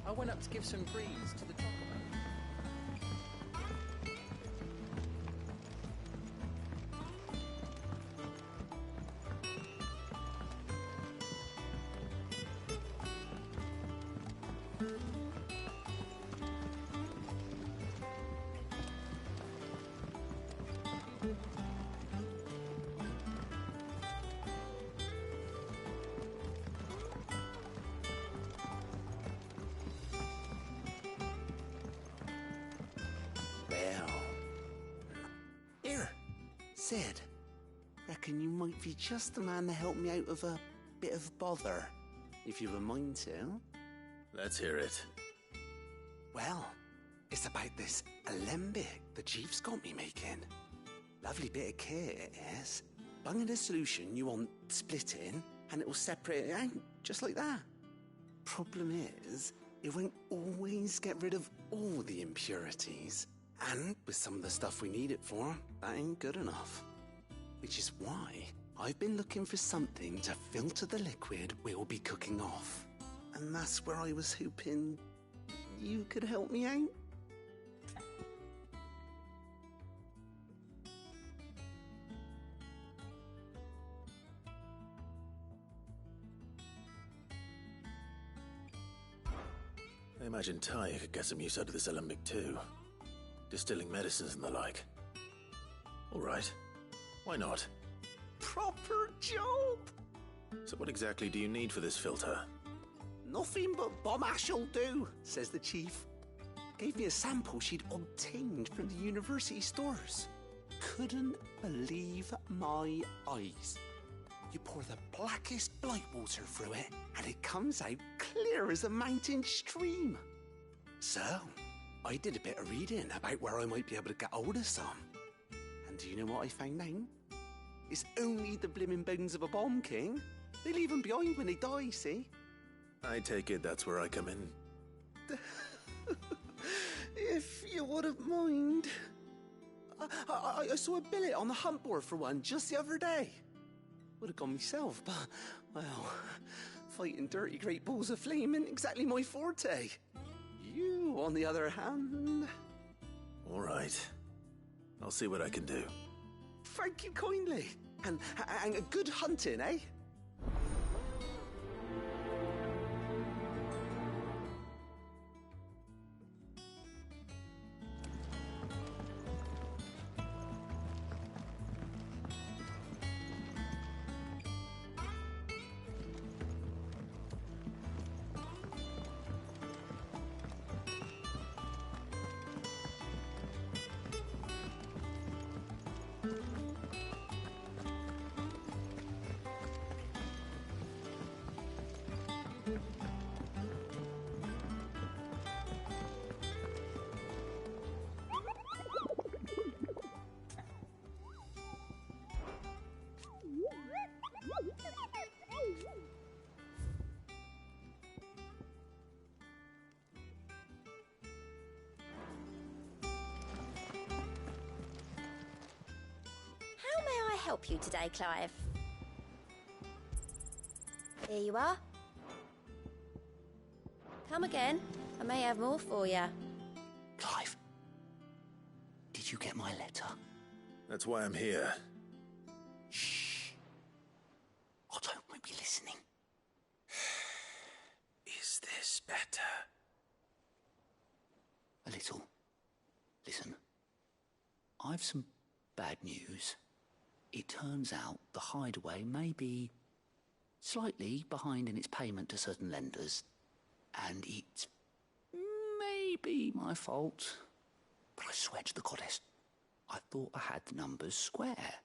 I went up to give some greens to the chocobo. Here, Sid. Reckon you might be just the man to help me out of a bit of bother, if you've a mind to. Let's hear it. Well, it's about this alembic the chief's got me making. Lovely bit of kit it is. Bung in a solution you want splitting, and it'll separate it out, just like that. Problem is, it won't always get rid of all the impurities. And with some of the stuff we need it for, that ain't good enough. Which is why I've been looking for something to filter the liquid we'll be cooking off. And that's where I was hoping you could help me out. I imagine Ty could get some use out of this alembic too. Distilling medicines and the like. All right. Why not? Proper job! So what exactly do you need for this filter? Nothing but bomb ash'll do, says the chief. Gave me a sample she'd obtained from the university stores. Couldn't believe my eyes. You pour the blackest blight water through it, and it comes out clear as a mountain stream. So, I did a bit of reading about where I might be able to get hold of some. And do you know what I found out? It's only the blimmin' bones of a bomb king. They leave them behind when they die, see? I take it that's where I come in. If you wouldn't mind. I saw a billet on the hunt board for one just the other day. Would have gone myself, but, well, fighting dirty great balls of flame ain't exactly my forte. You, on the other hand... All right. I'll see what I can do. Thank you kindly. And good hunting, eh? How may I help you today, Clive? Here you are. Come again. I may have more for you. Clive, did you get my letter? That's why I'm here. Shh. Otto might be listening. Is this better? A little. Listen. I've some bad news. It turns out the Hideaway may be slightly behind in its payment to certain lenders, and it may be my fault. But I swear to the goddess, I thought I had the numbers square.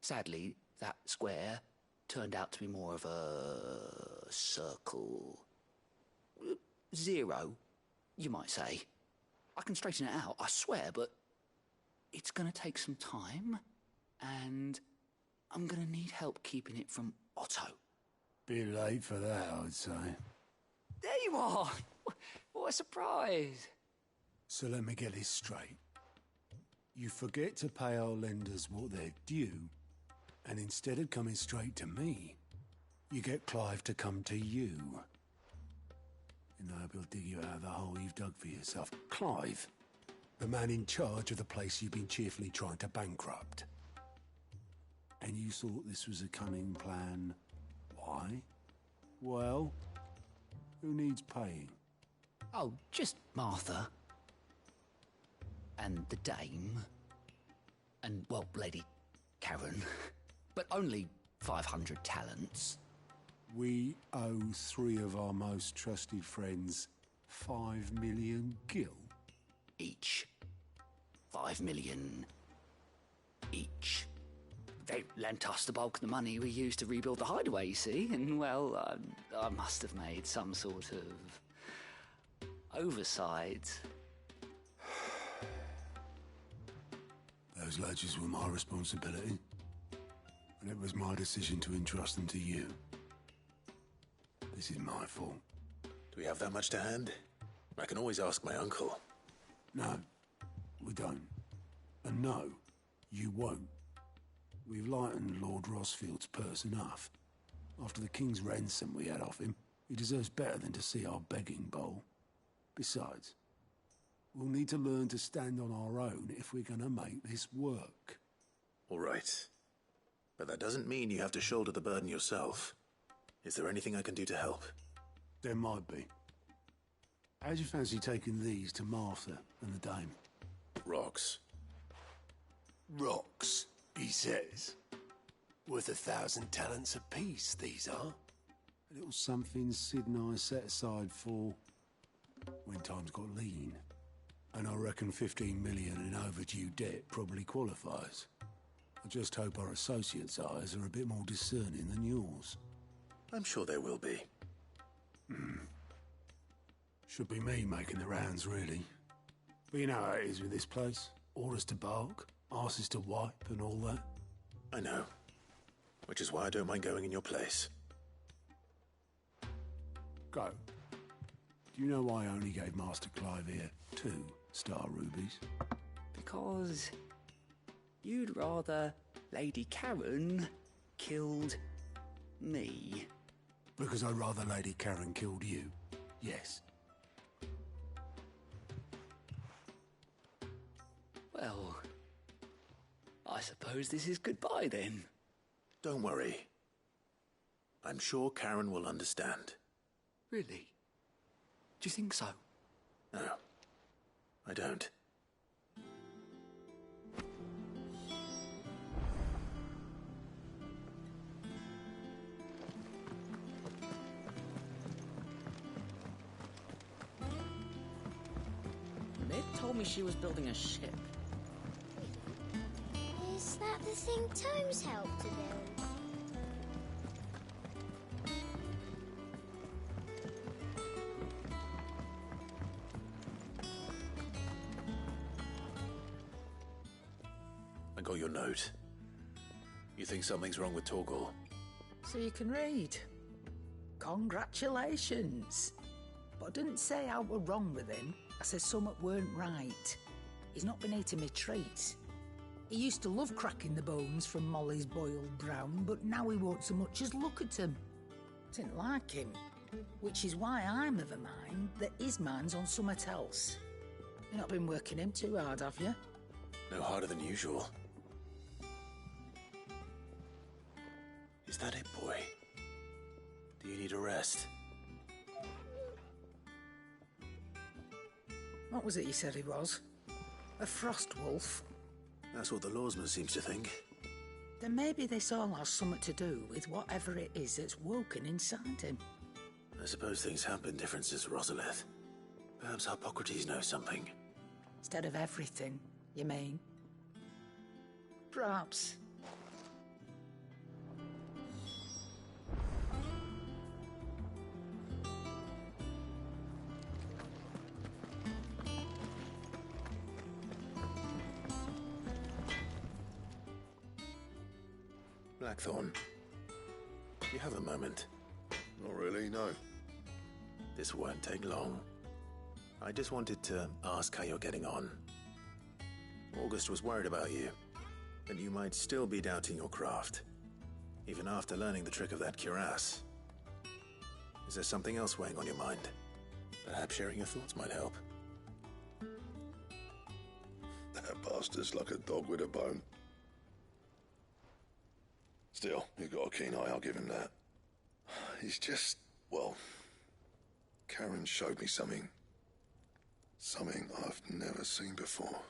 Sadly, that square turned out to be more of a circle. 0, you might say. I can straighten it out, I swear, but it's going to take some time, and I'm going to need help keeping it from Otto. Bit late for that, I'd say. There you are! What a surprise! So let me get this straight. You forget to pay our lenders what they're due, and instead of coming straight to me, you get Clive to come to you. And I will dig you out of the hole you've dug for yourself. Clive, the man in charge of the place you've been cheerfully trying to bankrupt. And you thought this was a cunning plan. Why? Well, who needs paying? Oh, just Martha. And the dame. And, well, Lady Karen. But only 500 talents. We owe 3 of our most trusted friends 5 million gil. Each. 5 million each. They lent us the bulk of the money we used to rebuild the Hideaway, you see, and, well, I must have made some sort of oversight. Those ledgers were my responsibility, and it was my decision to entrust them to you. This is my fault. Do we have that much to hand? I can always ask my uncle. No, we don't. And no, you won't. We've lightened Lord Rosfield's purse enough. After the king's ransom we had off him, he deserves better than to see our begging bowl. Besides, we'll need to learn to stand on our own if we're gonna make this work. All right. But that doesn't mean you have to shoulder the burden yourself. Is there anything I can do to help? There might be. How'd you fancy taking these to Martha and the dame? Rocks. Rocks, he says. Worth 1,000 talents apiece, these are. A little something Sid and I set aside for when times got lean. And I reckon 15 million in overdue debt probably qualifies. I just hope our associates' eyes are a bit more discerning than yours. I'm sure there will be. Should be me making the rounds, really. But you know how it is with this place. Orders to bark, arses to wipe and all that. I know. Which is why I don't mind going in your place. Go. Do you know why I only gave Master Clive here 2 star rubies? Because you'd rather Lady Karen killed me. Because I'd rather Lady Karen killed you. Yes. Well, I suppose this is goodbye then. Don't worry. I'm sure Karen will understand. Really? Do you think so? No, I don't. Mid told me she was building a ship. Is that the thing Tomes helped to build? I got your note. You think something's wrong with Torgal? So you can read. Congratulations. But I didn't say I were wrong with him. I said something weren't right. He's not been eating me treats. He used to love cracking the bones from Molly's boiled brown, but now he won't so much as look at them. Didn't like him. Which is why I'm of a mind that his mind's on something else. You've not been working him too hard, have you? No harder than usual. Is that it, boy? Do you need a rest? What was it you said he was? A frost wolf? That's what the lawsman seems to think. Then maybe this all has something to do with whatever it is that's woken inside him. I suppose things have been different since Rosalith. Perhaps Hippocrates knows something. Instead of everything, you mean? Perhaps. Blackthorn, do you have a moment? Not really, no. This won't take long. I just wanted to ask how you're getting on. August was worried about you, that you might still be doubting your craft, even after learning the trick of that cuirass. Is there something else weighing on your mind? Perhaps sharing your thoughts might help. That bastard's like a dog with a bone. Still, you've got a keen eye, I'll give him that. He's just, well, Karen showed me something. Something I've never seen before.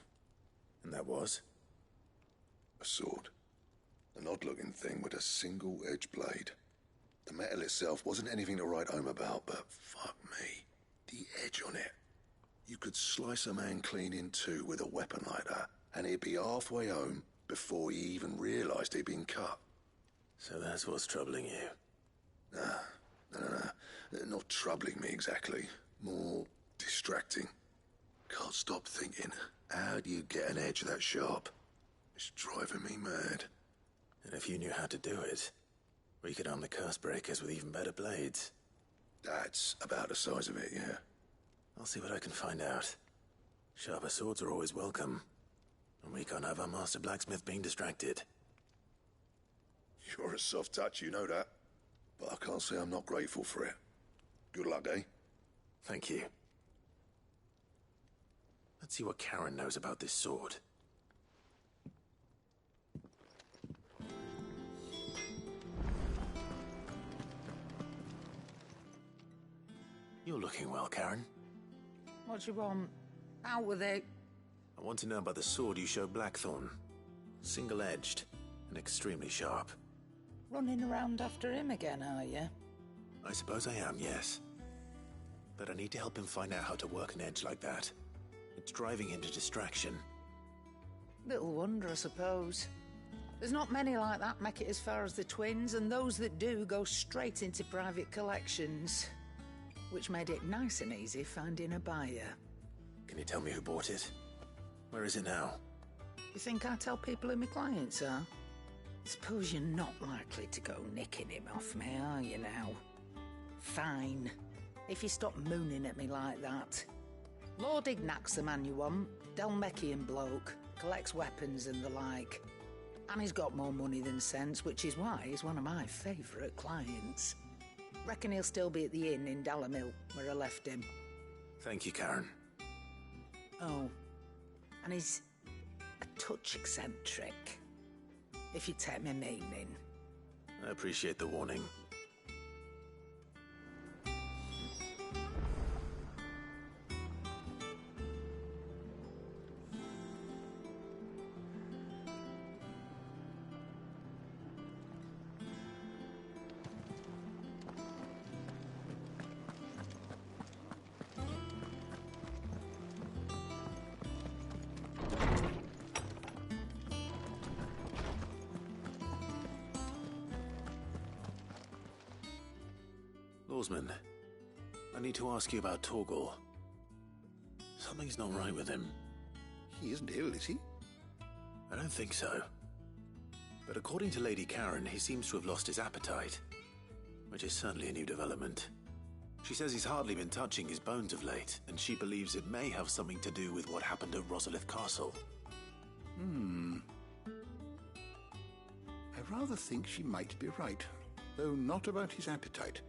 And that was? A sword. An odd-looking thing with a single-edged blade. The metal itself wasn't anything to write home about, but fuck me, the edge on it. You could slice a man clean in two with a weapon like that, and he'd be halfway home before he even realised he'd been cut. So that's what's troubling you? No. Not troubling me exactly. More distracting. Can't stop thinking, how do you get an edge that sharp? It's driving me mad. And if you knew how to do it, we could arm the curse breakers with even better blades. That's about the size of it, yeah. I'll see what I can find out. Sharper swords are always welcome. And we can't have our master blacksmith being distracted. You're a soft touch, you know that. But I can't say I'm not grateful for it. Good luck, eh? Thank you. Let's see what Karen knows about this sword. You're looking well, Karen. What do you want? Out with it. I want to know about the sword you showed Blackthorn. Single-edged and extremely sharp. Running around after him again, are you? I suppose I am, yes. But I need to help him find out how to work an edge like that. It's driving him to distraction. Little wonder, I suppose. There's not many like that make it as far as the twins, and those that do go straight into private collections. Which made it nice and easy finding a buyer. Can you tell me who bought it? Where is it now? You think I tell people who my clients are? Suppose you're not likely to go nicking him off me, are you now? Fine. If you stop mooning at me like that. Lord Ignac's the man you want. Delmechian bloke. Collects weapons and the like. And he's got more money than sense, which is why he's one of my favourite clients. Reckon he'll still be at the inn in Dalamil, where I left him. Thank you, Karen. Oh. And touch eccentric, if you take my meaning. I appreciate the warning. Lawsman, I need to ask you about Torgal. Something's not right with him. He isn't ill, is he? I don't think so. But according to Lady Karen, he seems to have lost his appetite, which is certainly a new development. She says he's hardly been touching his bones of late, and she believes it may have something to do with what happened at Rosalith Castle. I rather think she might be right, though not about his appetite.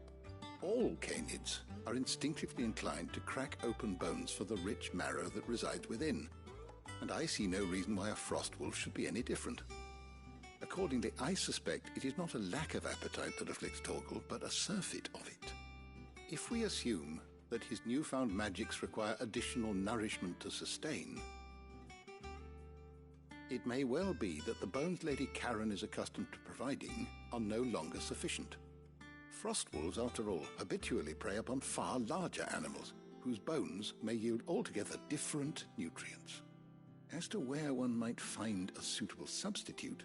All canids are instinctively inclined to crack open bones for the rich marrow that resides within, and I see no reason why a frost wolf should be any different. Accordingly, I suspect it is not a lack of appetite that afflicts Torgal, but a surfeit of it. If we assume that his newfound magics require additional nourishment to sustain, it may well be that the bones Lady Karen is accustomed to providing are no longer sufficient. Frost wolves, after all, habitually prey upon far larger animals, whose bones may yield altogether different nutrients. As to where one might find a suitable substitute,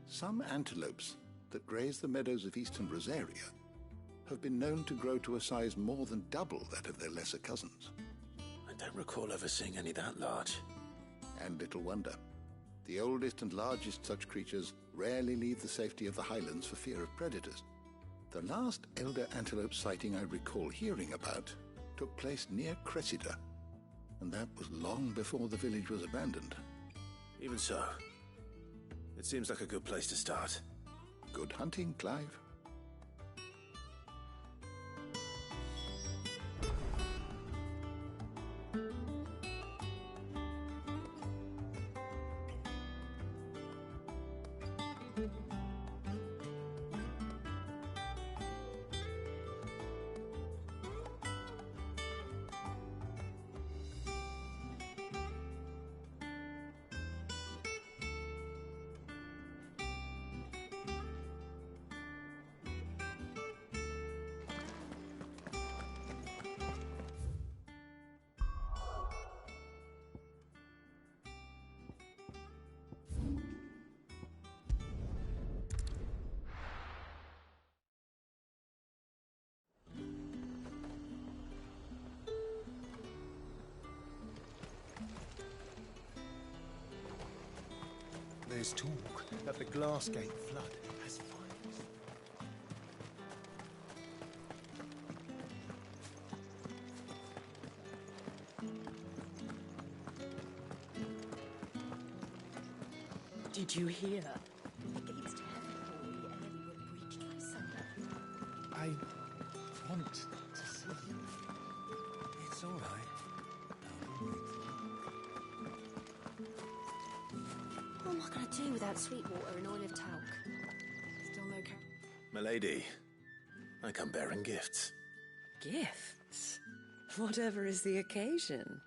some antelopes that graze the meadows of eastern Rosaria have been known to grow to a size more than double that of their lesser cousins. I don't recall ever seeing any that large. And little wonder. The oldest and largest such creatures rarely leave the safety of the highlands for fear of predators. The last elder antelope sighting I recall hearing about took place near Cressida, and that was long before the village was abandoned. Even so, it seems like a good place to start. Good hunting, Clive. There's talk that the Glassgate flood has fires. Did you hear? The gates to heaven will be early were breached by Sunday. I want to see you. It's all right. What am I going to do without sweet water and oil of talc? Still no Milady, I come bearing gifts. Gifts? Whatever is the occasion.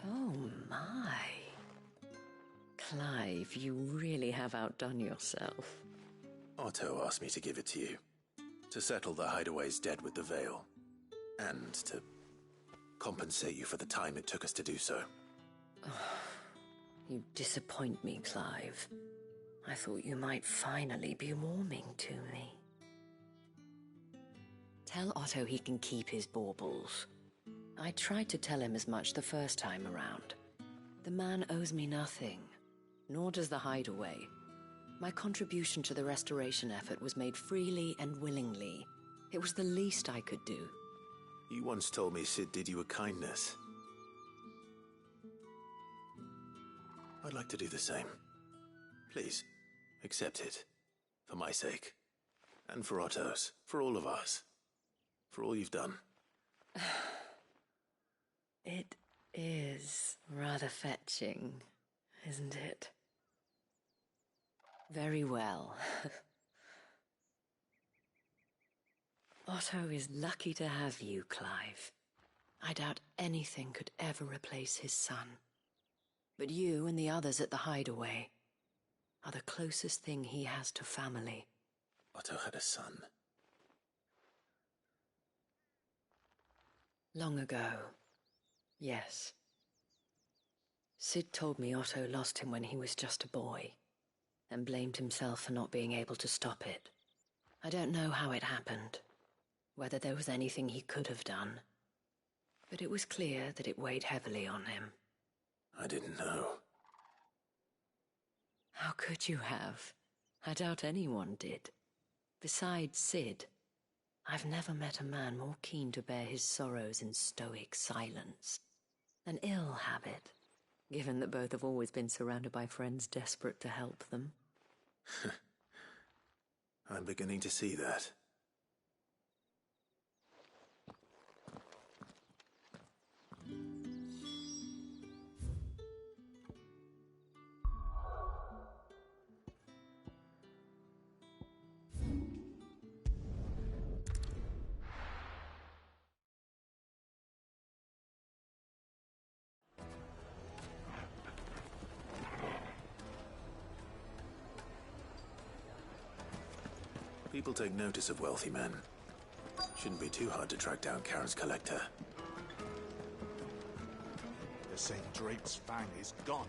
Oh my. Clive, you really have outdone yourself. Otto asked me to give it to you. To settle the Hideaway's debt with the Veil. And to compensate you for the time it took us to do so. You disappoint me, Clive. I thought you might finally be warming to me. Tell Otto he can keep his baubles. I tried to tell him as much the first time around. The man owes me nothing, nor does the Hideaway. My contribution to the restoration effort was made freely and willingly. It was the least I could do. You once told me Sid did you a kindness. I'd like to do the same. Please, accept it. For my sake. And for Otto's. For all of us. For all you've done. It is rather fetching, isn't it? Very well. Otto is lucky to have you, Clive. I doubt anything could ever replace his son. But you and the others at the Hideaway are the closest thing he has to family. Otto had a son. Long ago, yes. Sid told me Otto lost him when he was just a boy, and blamed himself for not being able to stop it. I don't know how it happened, whether there was anything he could have done, but it was clear that it weighed heavily on him. I didn't know. How could you have? I doubt anyone did. Besides Sid, I've never met a man more keen to bear his sorrows in stoic silence. An ill habit, given that both have always been surrounded by friends desperate to help them. I'm beginning to see that. People take notice of wealthy men. Shouldn't be too hard to track down Karen's collector. They're saying Drake's fang is gone.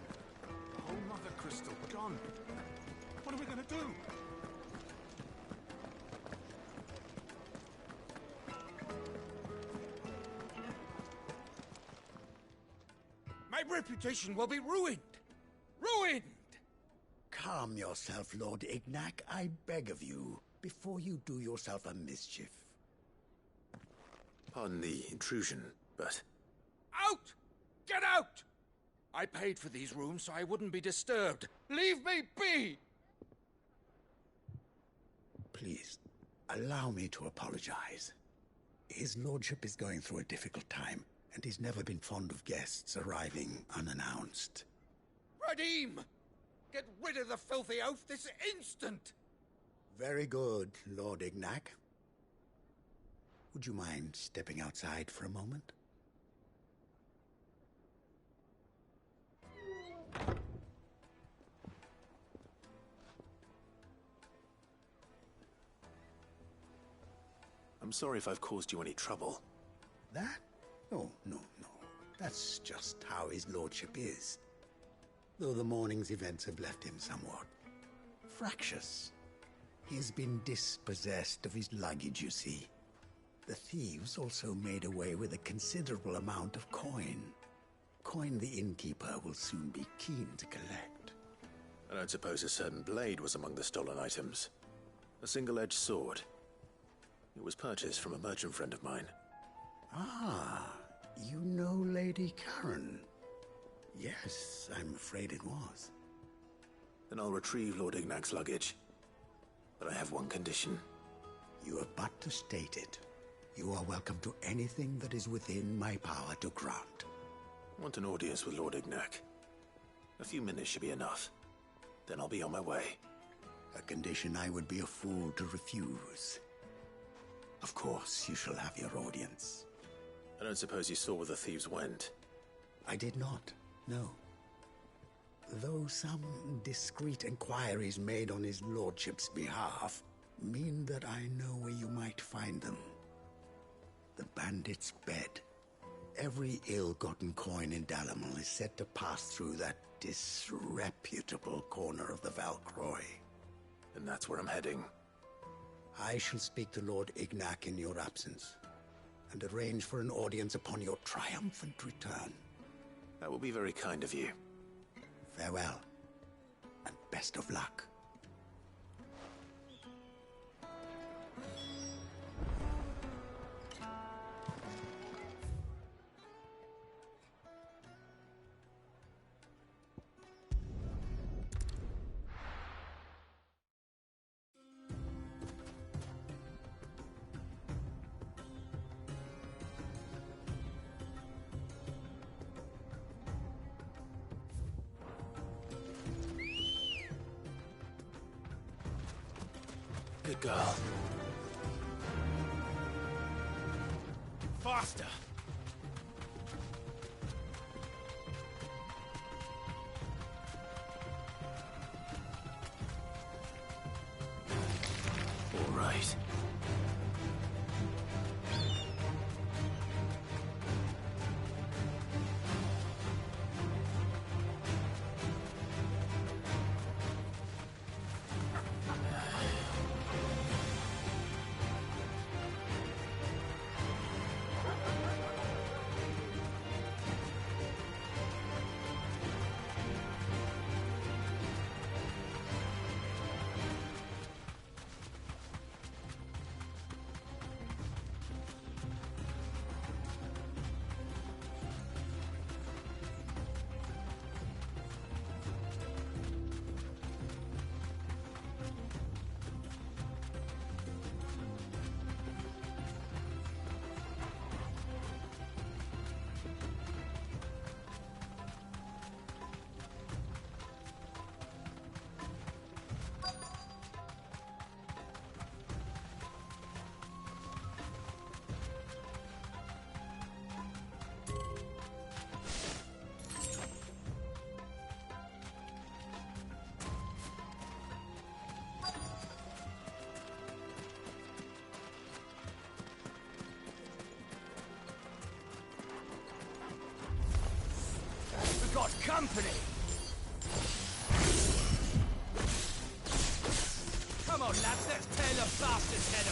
The whole mother crystal gone. What are we gonna do? My reputation will be ruined! Ruined! Calm yourself, Lord Ignac, I beg of you, before you do yourself a mischief. Pardon the intrusion, but... Out! Get out! I paid for these rooms so I wouldn't be disturbed. Leave me be! Please, allow me to apologize. His lordship is going through a difficult time, and he's never been fond of guests arriving unannounced. Radim! Get rid of the filthy oaf this instant! Very good, Lord Ignac. Would you mind stepping outside for a moment? I'm sorry if I've caused you any trouble. That? Oh, no. That's just how his lordship is. Though the morning's events have left him somewhat fractious. He's been dispossessed of his luggage, you see. The thieves also made away with a considerable amount of coin. Coin the innkeeper will soon be keen to collect. I don't suppose a certain blade was among the stolen items. A single-edged sword. It was purchased from a merchant friend of mine. Ah, you know Lady Karen. Yes, I'm afraid it was. Then I'll retrieve Lord Ignac's luggage. But I have one condition. You have but to state it. You are welcome to anything that is within my power to grant. I want an audience with Lord Ignac. A few minutes should be enough. Then I'll be on my way. A condition I would be a fool to refuse. Of course, you shall have your audience. I don't suppose you saw where the thieves went? I did not, no. Though some discreet inquiries made on his lordship's behalf mean that I know where you might find them. The bandit's bed. Every ill-gotten coin in Dalamil is said to pass through that disreputable corner of the Valcroy. And that's where I'm heading. I shall speak to Lord Ignac in your absence, and arrange for an audience upon your triumphant return. That will be very kind of you. Farewell, and best of luck. Good girl. Faster! All right. We've got company! Come on, lads, let's tear the bastard's head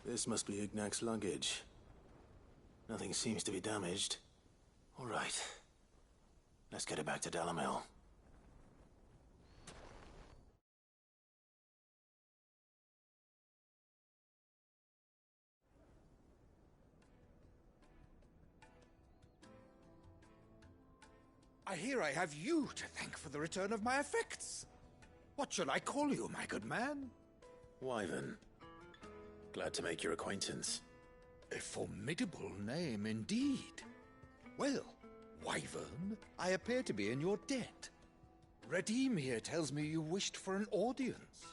This must be Ignac's luggage. Nothing seems to be damaged. All right. Let's get it back to Dalamel. I hear I have you to thank for the return of my effects. What shall I call you, my good man? Wyvern. Glad to make your acquaintance. A formidable name indeed. Well, Wyvern, I appear to be in your debt. Redeem here tells me you wished for an audience.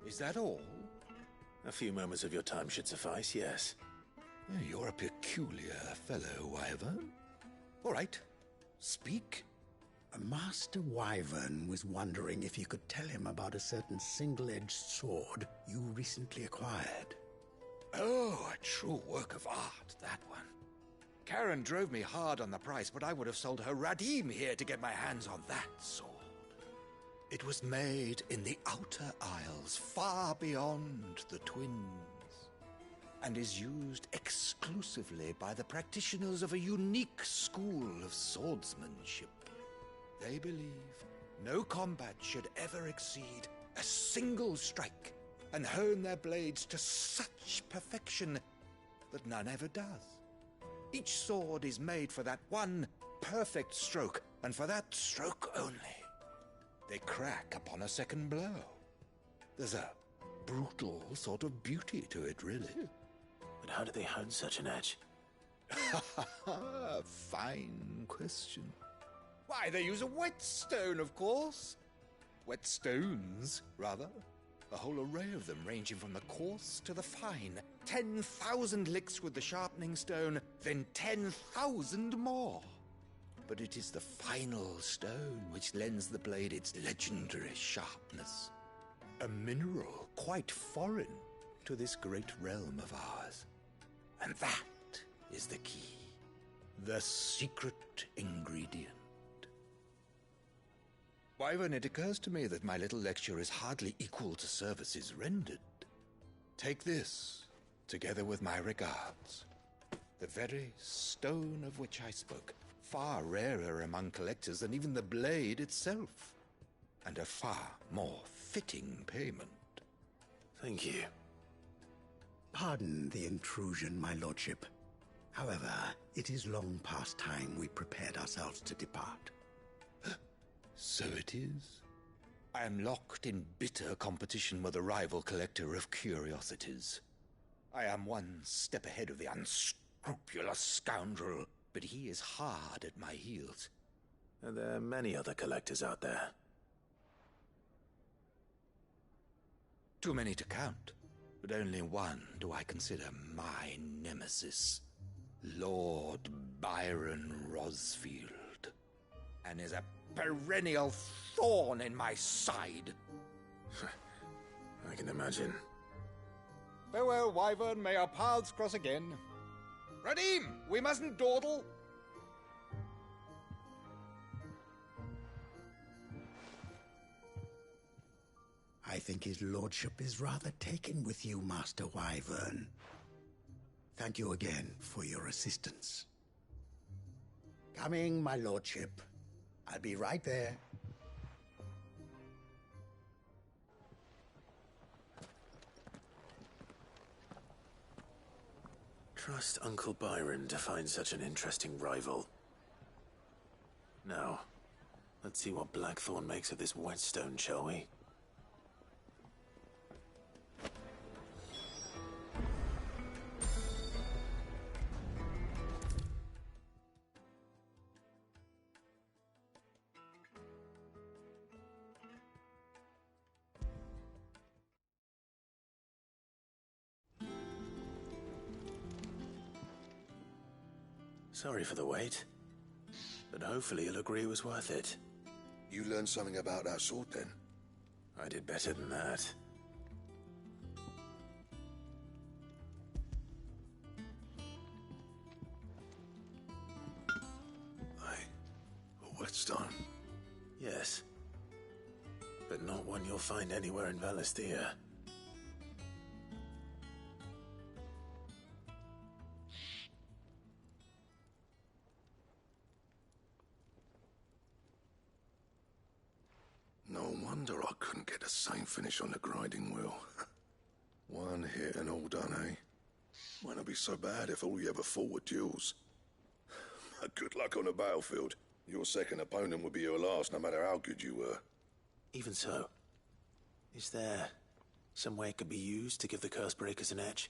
Is that all? A few moments of your time should suffice, yes. You're a peculiar fellow, Wyvern. All right, speak. Master Wyvern was wondering if you could tell him about a certain single-edged sword you recently acquired. Oh, a true work of art, that one. Karen drove me hard on the price, but I would have sold her Radim here to get my hands on that sword. It was made in the Outer Isles, far beyond the Twins, and is used exclusively by the practitioners of a unique school of swordsmanship. They believe no combat should ever exceed a single strike, and hone their blades to such perfection that none ever does. Each sword is made for that one perfect stroke, and for that stroke only. They crack upon a second blow. There's a brutal sort of beauty to it, really. But how do they hone such an edge? Fine question. Why, they use a whetstone, of course. Whetstones, rather. A whole array of them, ranging from the coarse to the fine. 10,000 licks with the sharpening stone, then 10,000 more. But it is the final stone which lends the blade its legendary sharpness. A mineral quite foreign to this great realm of ours. And that is the key. The secret ingredient. Wyvern, it occurs to me that my little lecture is hardly equal to services rendered. Take this, together with my regards. The very stone of which I spoke, far rarer among collectors than even the blade itself, and a far more fitting payment. Thank you. Pardon the intrusion, my lordship. However, it is long past time we prepared ourselves to depart. So it is. I am locked in bitter competition with a rival collector of curiosities. I am one step ahead of the unscrupulous scoundrel, but he is hard at my heels. Are there many other collectors out there? Too many to count, but only one do I consider my nemesis. Lord Byron Rosfield. And is a perennial thorn in my side. I can imagine. Farewell, Wyvern. May our paths cross again. Radim, we mustn't dawdle. I think his lordship is rather taken with you, Master Wyvern. Thank you again for your assistance. Coming, my lordship. I'll be right there. Trust Uncle Byron to find such an interesting rival. Now, let's see what Blackthorn makes of this whetstone, shall we? Sorry for the wait, but hopefully you'll agree it was worth it. You learned something about that sword, then? I did better than that. A whetstone? Yes, but not one you'll find anywhere in Valisthea. No wonder I couldn't get the same finish on the grinding wheel. One hit and all done, eh? Might not be so bad if all you ever fought were duels. Good luck on the battlefield. Your second opponent would be your last, no matter how good you were. Even so, is there some way it could be used to give the curse breakers an edge?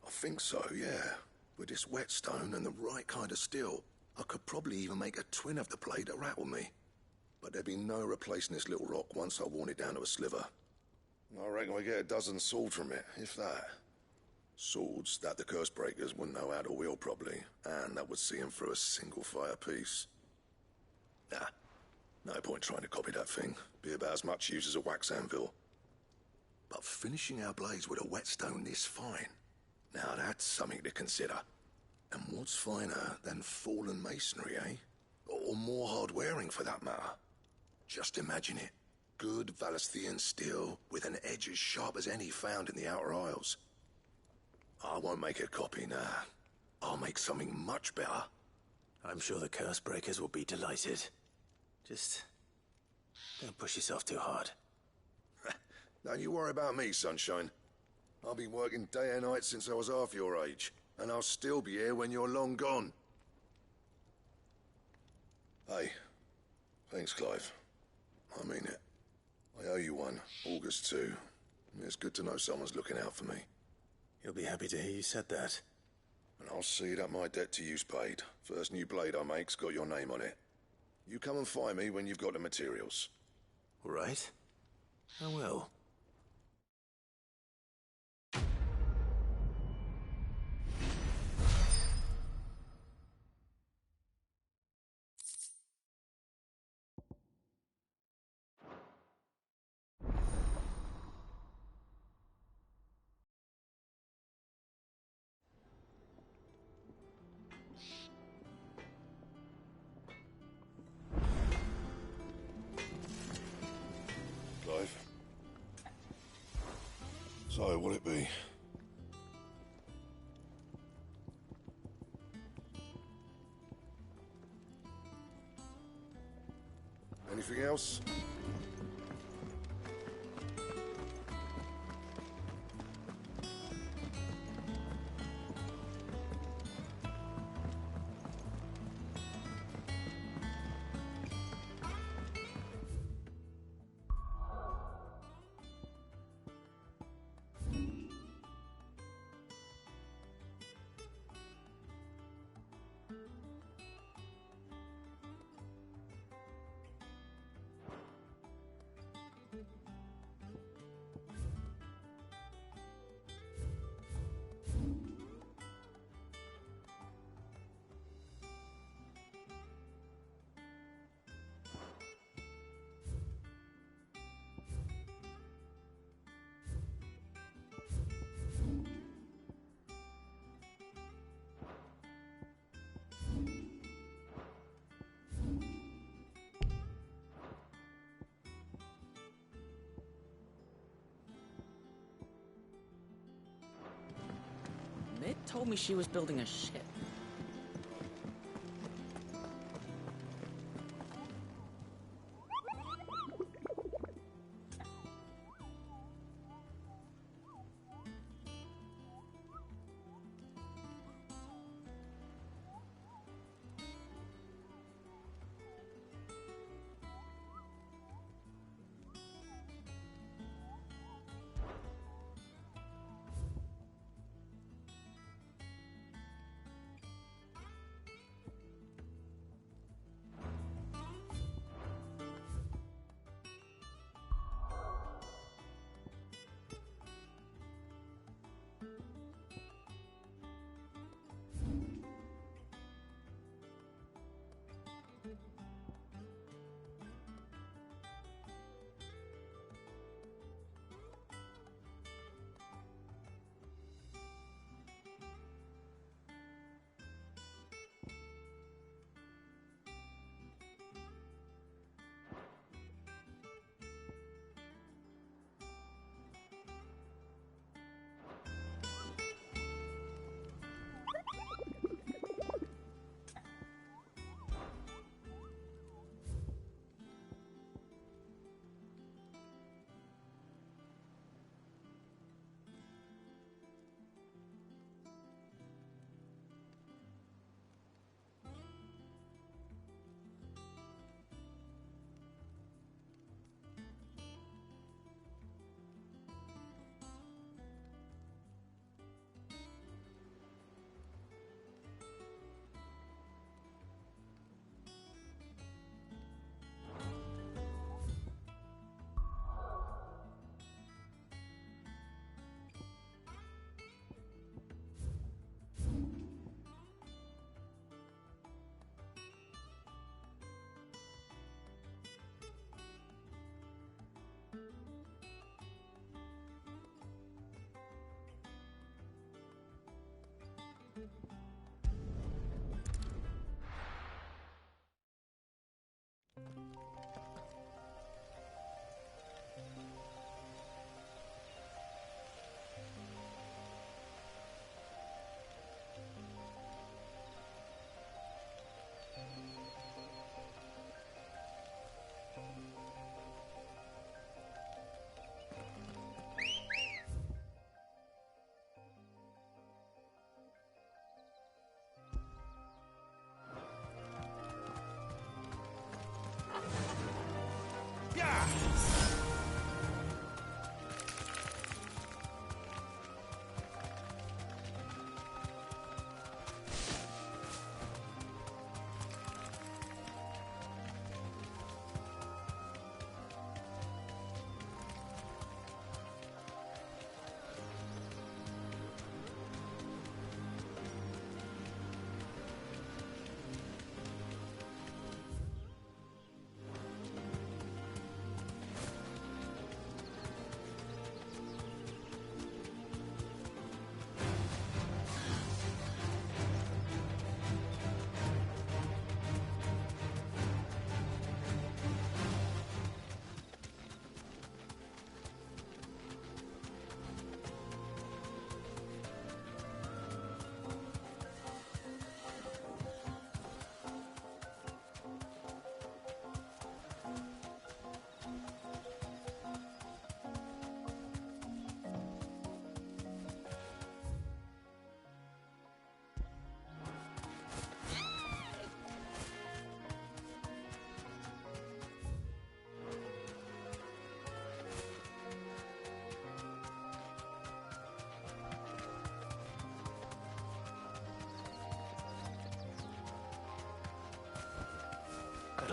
I think so, yeah. With this whetstone and the right kind of steel, I could probably even make a twin of the blade that rattled me. But there'd be no replacing this little rock once I worn it down to a sliver. I reckon we get a dozen swords from it, if that. Swords that the curse breakers wouldn't know how to wield properly, and that would see them through a single fire piece. Nah, no point trying to copy that thing. Be about as much use as a wax anvil. But finishing our blades with a whetstone this fine, now that's something to consider. And what's finer than fallen masonry, eh? Or more hard-wearing, for that matter. Just imagine it. Good Valisthean steel with an edge as sharp as any found in the Outer Isles. I won't make a copy, nah. I'll make something much better. I'm sure the curse breakers will be delighted. Just don't push yourself too hard. Don't you worry about me, sunshine. I've been working day and night since I was half your age. And I'll still be here when you're long gone. Hey, thanks, Clive. I mean it. I owe you one. August too. It's good to know someone's looking out for me. He'll be happy to hear you said that. And I'll see that my debt to you's paid. First new blade I make's got your name on it. You come and find me when you've got the materials. All right. I will. Clive. So, what'll it be? Anything else? Ned told me she was building a ship.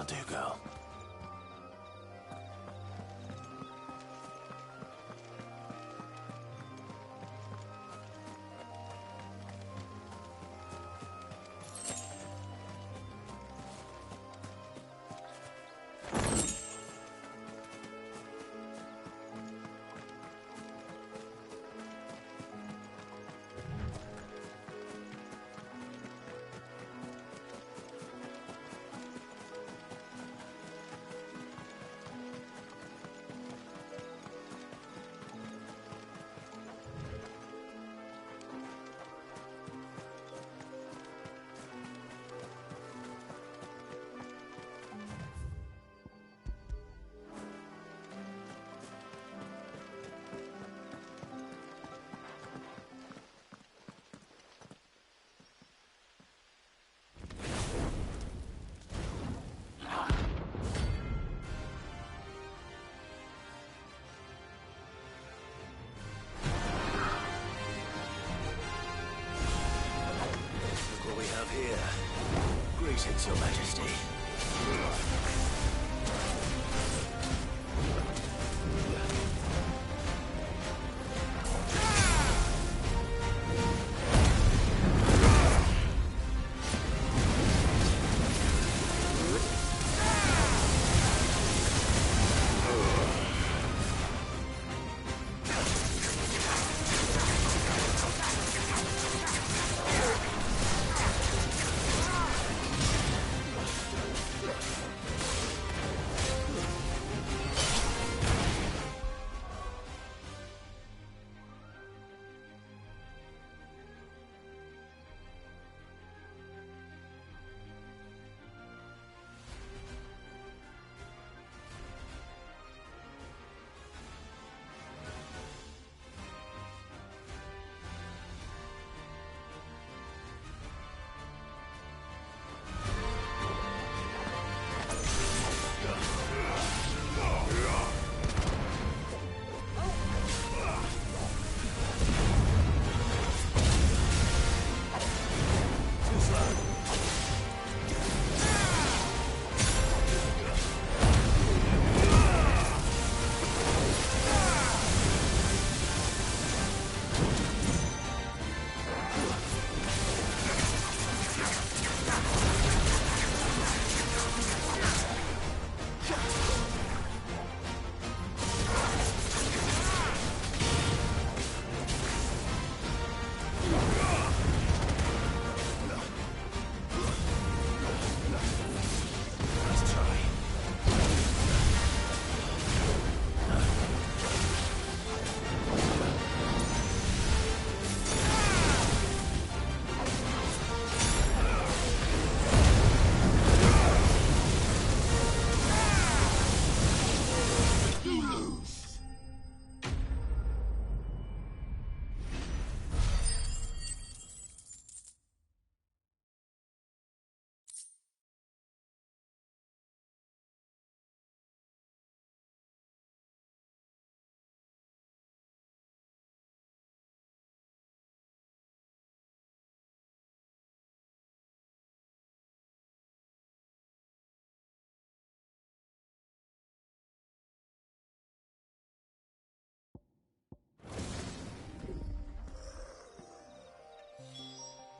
That'll do, girl. Here. Greetings, Your Majesty.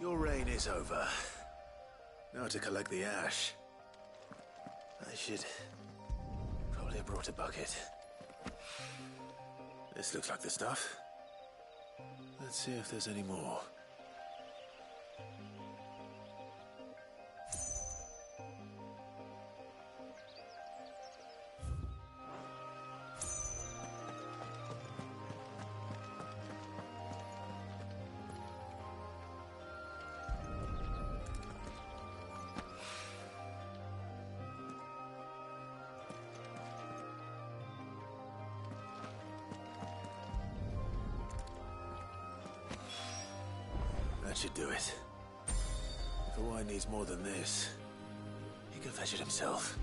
Your reign is over. Now to collect the ash. I should probably have brought a bucket. This looks like the stuff. Let's see if there's any more. That should do it. If Hawaii needs more than this, he can fetch it himself.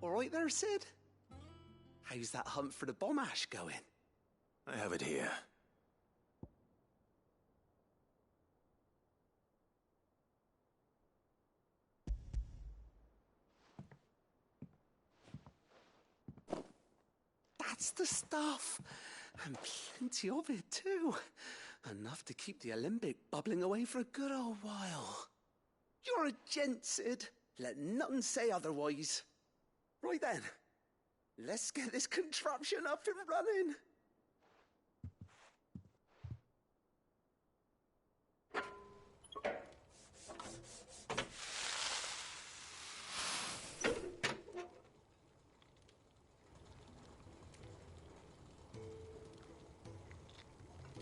All right there, Sid? How's that hunt for the bomb ash going? I have it here. That's the stuff. And plenty of it, too. Enough to keep the alembic bubbling away for a good old while. You're a gent, Sid. Let nothing say otherwise. Right then, let's get this contraption up and running.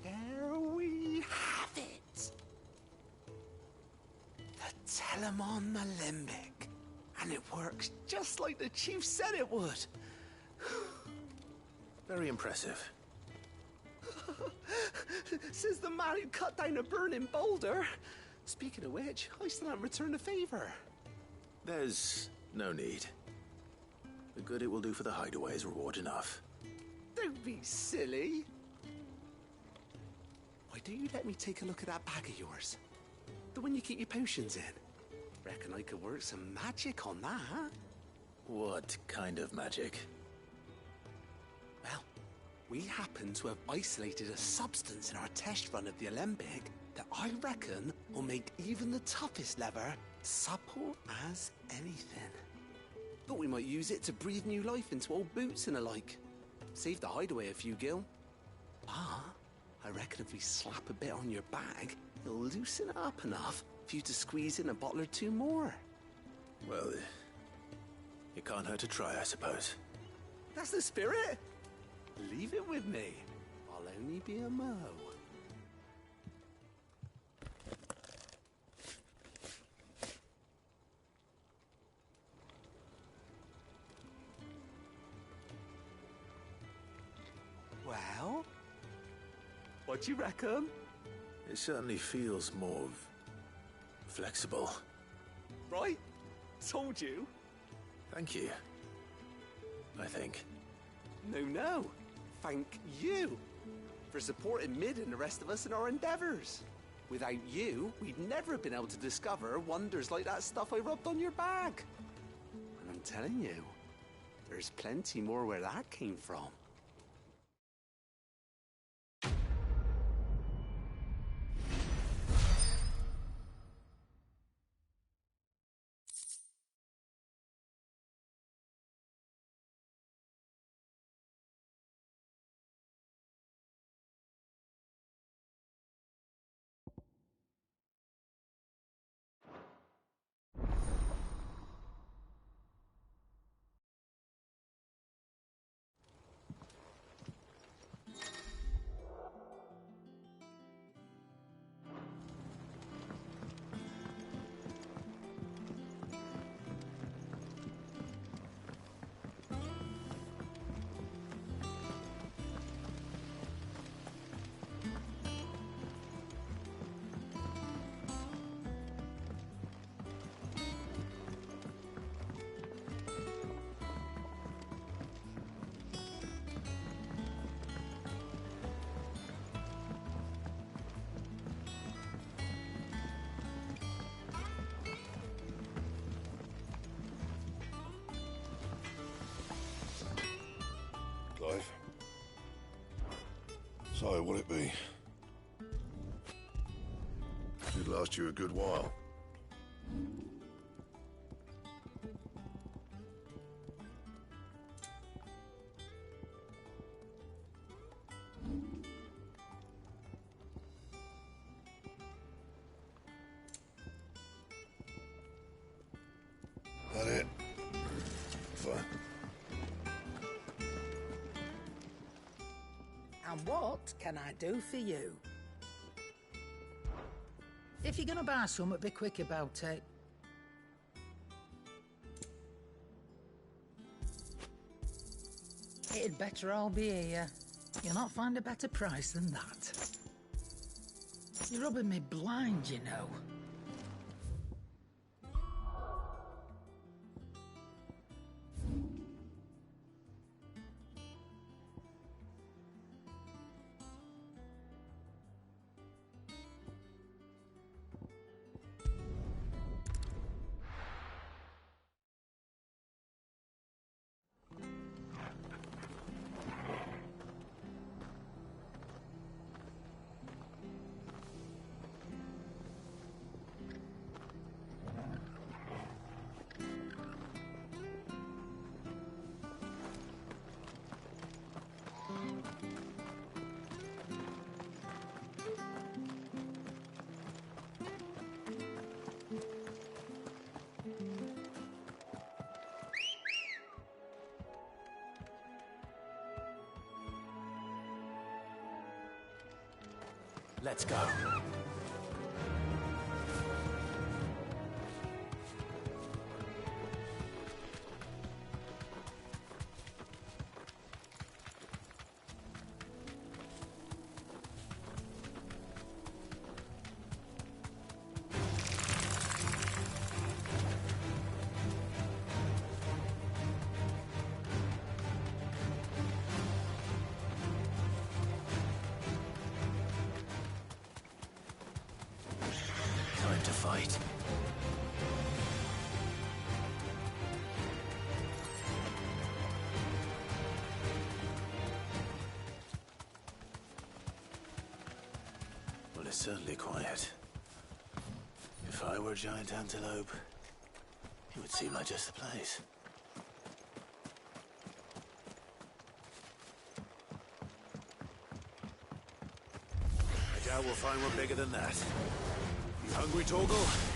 There we have it. The Telemon Alembic. And it works just like the chief said it would. Very impressive. Says the man who cut down a burning boulder. Speaking of which, I still haven't returned the favor. There's no need. The good it will do for the hideaway is reward enough. Don't be silly. Why don't you let me take a look at that bag of yours? The one you keep your potions in. Reckon I could work some magic on that. What kind of magic? Well, we happen to have isolated a substance in our test run of the alembic that I reckon will make even the toughest leather supple as anything. Thought we might use it to breathe new life into old boots and the like. Save the hideaway a few gil. Ah, I reckon if we slap a bit on your bag, it'll loosen it up enough for you to squeeze in a bottle or two more. Well, it can't hurt to try, I suppose. That's the spirit. Leave it with me. I'll only be a mo. Well, what do you reckon? It certainly feels more flexible. Right? Told you. Thank you. I think. No. Thank you for supporting Mid and the rest of us in our endeavors. Without you, we'd never have been able to discover wonders like that stuff I rubbed on your bag. And I'm telling you, there's plenty more where that came from. Clive? So, what'll it be? Should last you a good while. That it? Fine. And what can I do for you? If you're gonna buy something, be quick about it. It'd better all be here. You'll not find a better price than that. You're rubbing me blind, you know. Let's go. Time to fight. Well, it's certainly quiet. If I were a giant antelope, it would seem like just the place. I doubt we'll find one bigger than that. You hungry, Torgal?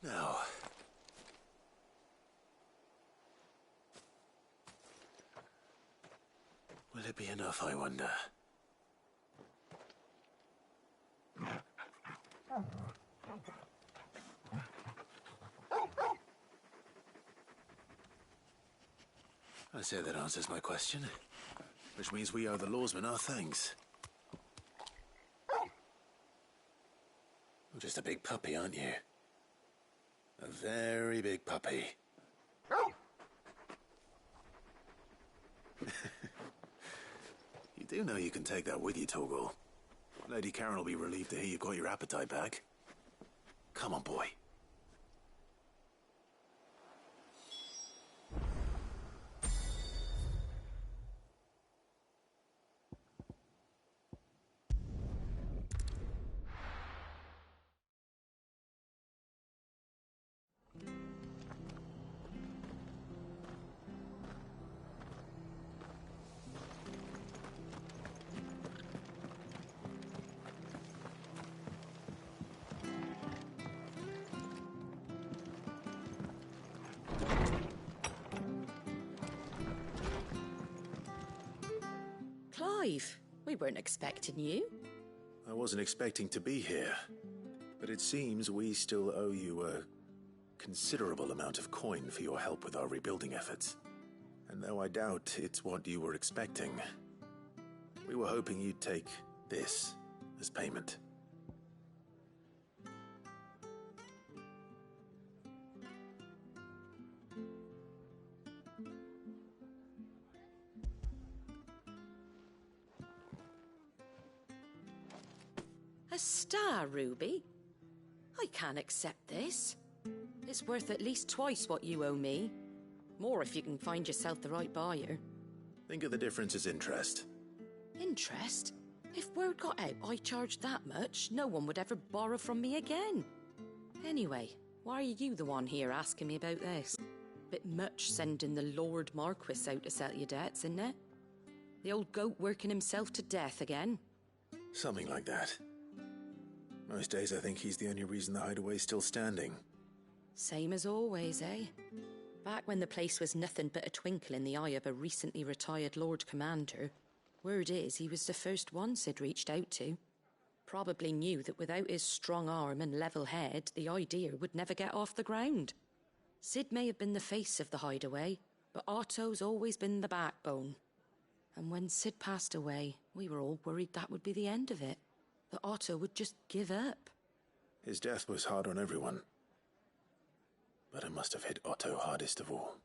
Now, will it be enough, I wonder? I say that answers my question, which means we owe the lawsman our thanks. You're just a big puppy, aren't you? A very big puppy. You do know you can take that with you, Torgal. Lady Karen will be relieved to hear you've got your appetite back. Come on, boy. Clive, we weren't expecting you. I wasn't expecting to be here, but it seems we still owe you a considerable amount of coin for your help with our rebuilding efforts. And though I doubt it's what you were expecting, we were hoping you'd take this as payment. A star, Ruby? I can't accept this. It's worth at least twice what you owe me. More if you can find yourself the right buyer. Think of the difference as interest. Interest? If word got out I charged that much, no one would ever borrow from me again. Anyway, why are you the one here asking me about this? Bit much sending the Lord Marquis out to settle your debts, isn't it? The old goat working himself to death again? Something like that. Most days I think he's the only reason the hideaway's still standing. Same as always, eh? Back when the place was nothing but a twinkle in the eye of a recently retired Lord Commander, word is he was the first one Sid reached out to. Probably knew that without his strong arm and level head, the idea would never get off the ground. Sid may have been the face of the hideaway, but Otto's always been the backbone. And when Sid passed away, we were all worried that would be the end of it. That Otto would just give up. His death was hard on everyone. But it must have hit Otto hardest of all.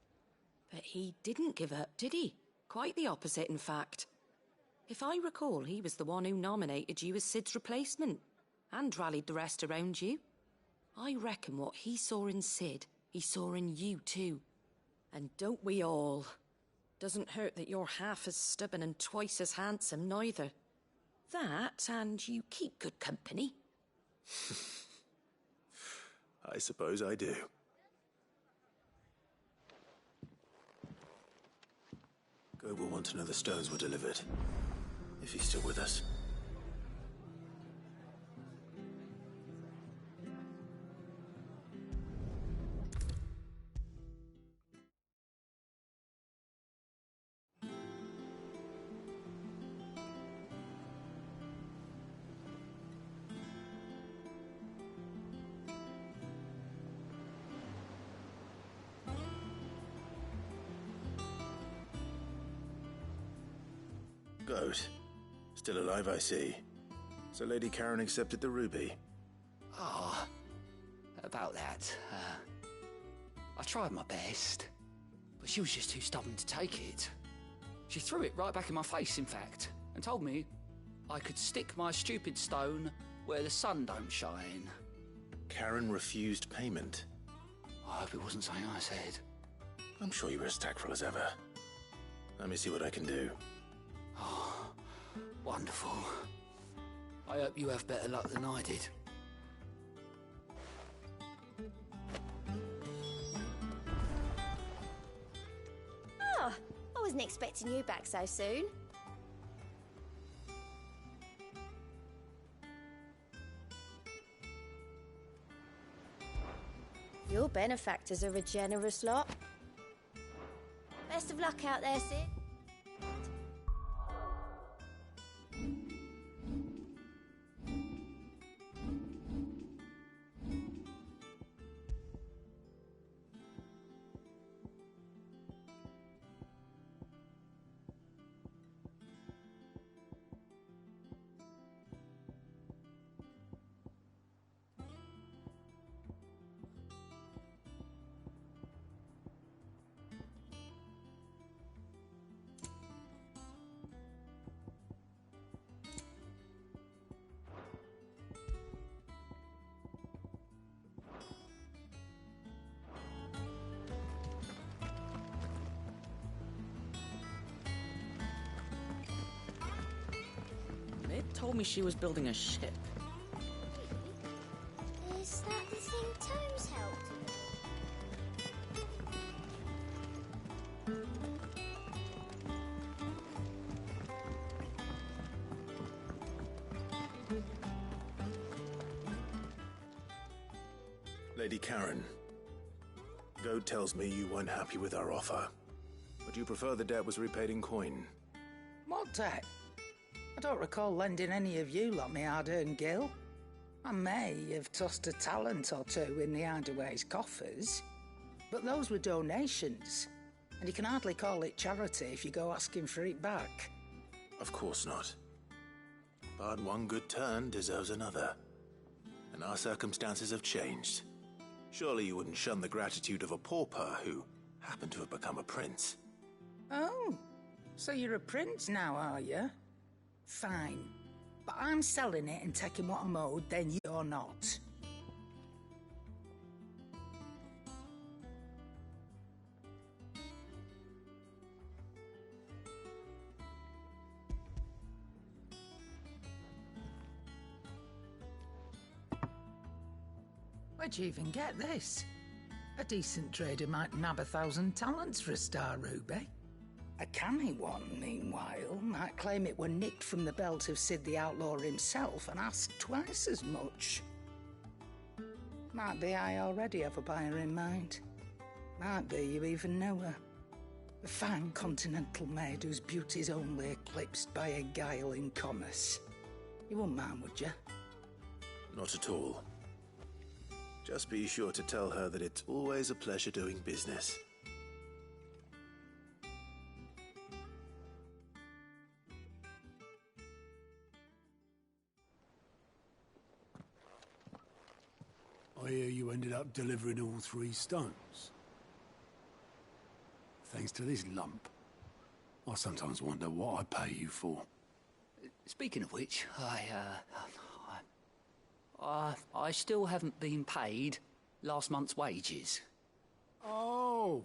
But he didn't give up, did he? Quite the opposite, in fact. If I recall, he was the one who nominated you as Sid's replacement, and rallied the rest around you. I reckon what he saw in Sid, he saw in you too. And don't we all? Doesn't hurt that you're half as stubborn and twice as handsome, neither. That, and you keep good company. I suppose I do. Gob will want to know the stones were delivered, if he's still with us. Goat. Still alive, I see. So Lady Karen accepted the ruby. Ah, about that. I tried my best, but she was just too stubborn to take it. She threw it right back in my face, in fact, and told me I could stick my stupid stone where the sun don't shine. Karen refused payment. I hope it wasn't something I said. I'm sure you were as tactful as ever. Let me see what I can do. Oh, wonderful. I hope you have better luck than I did. Oh, I wasn't expecting you back so soon. Your benefactors are a generous lot. Best of luck out there, Sid. Mid told me she was building a ship. Is that the thing Tomes helped with? Lady Karen, Goat tells me you weren't happy with our offer. Would you prefer the debt was repaid in coin? What debt? I don't recall lending any of you lot me hard-earned gil. I may have tossed a talent or two in the Hideaway's coffers, but those were donations, and you can hardly call it charity if you go asking for it back. Of course not. But one good turn deserves another. And our circumstances have changed. Surely you wouldn't shun the gratitude of a pauper who happened to have become a prince. Oh, so you're a prince now, are you? Fine. But I'm selling it and taking what I'm owed, then you're not. Where'd you even get this? A decent trader might nab 1,000 talents for a star ruby. A canny one, meanwhile, might claim it were nicked from the belt of Sid the Outlaw himself and ask twice as much. Might be I already have a buyer in mind. Might be you even know her. A fine continental maid whose beauty's only eclipsed by a guile in commerce. You wouldn't mind, would you? Not at all. Just be sure to tell her that it's always a pleasure doing business. I hear you ended up delivering all 3 stones. Thanks to this lump. I sometimes wonder what I pay you for. Speaking of which, I still haven't been paid last month's wages. Oh,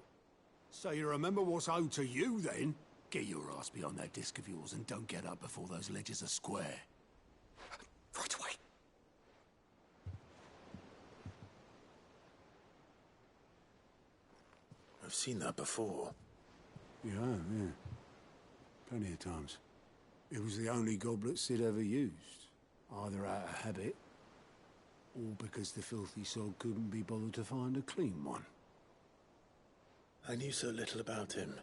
so you remember what's owed to you then? Get your ass behind that disc of yours and don't get up before those ledgers are square. Right away. I've seen that before. Yeah, yeah. Plenty of times. It was the only goblet Sid ever used. Either out of habit, or because the filthy sod couldn't be bothered to find a clean one. I knew so little about him.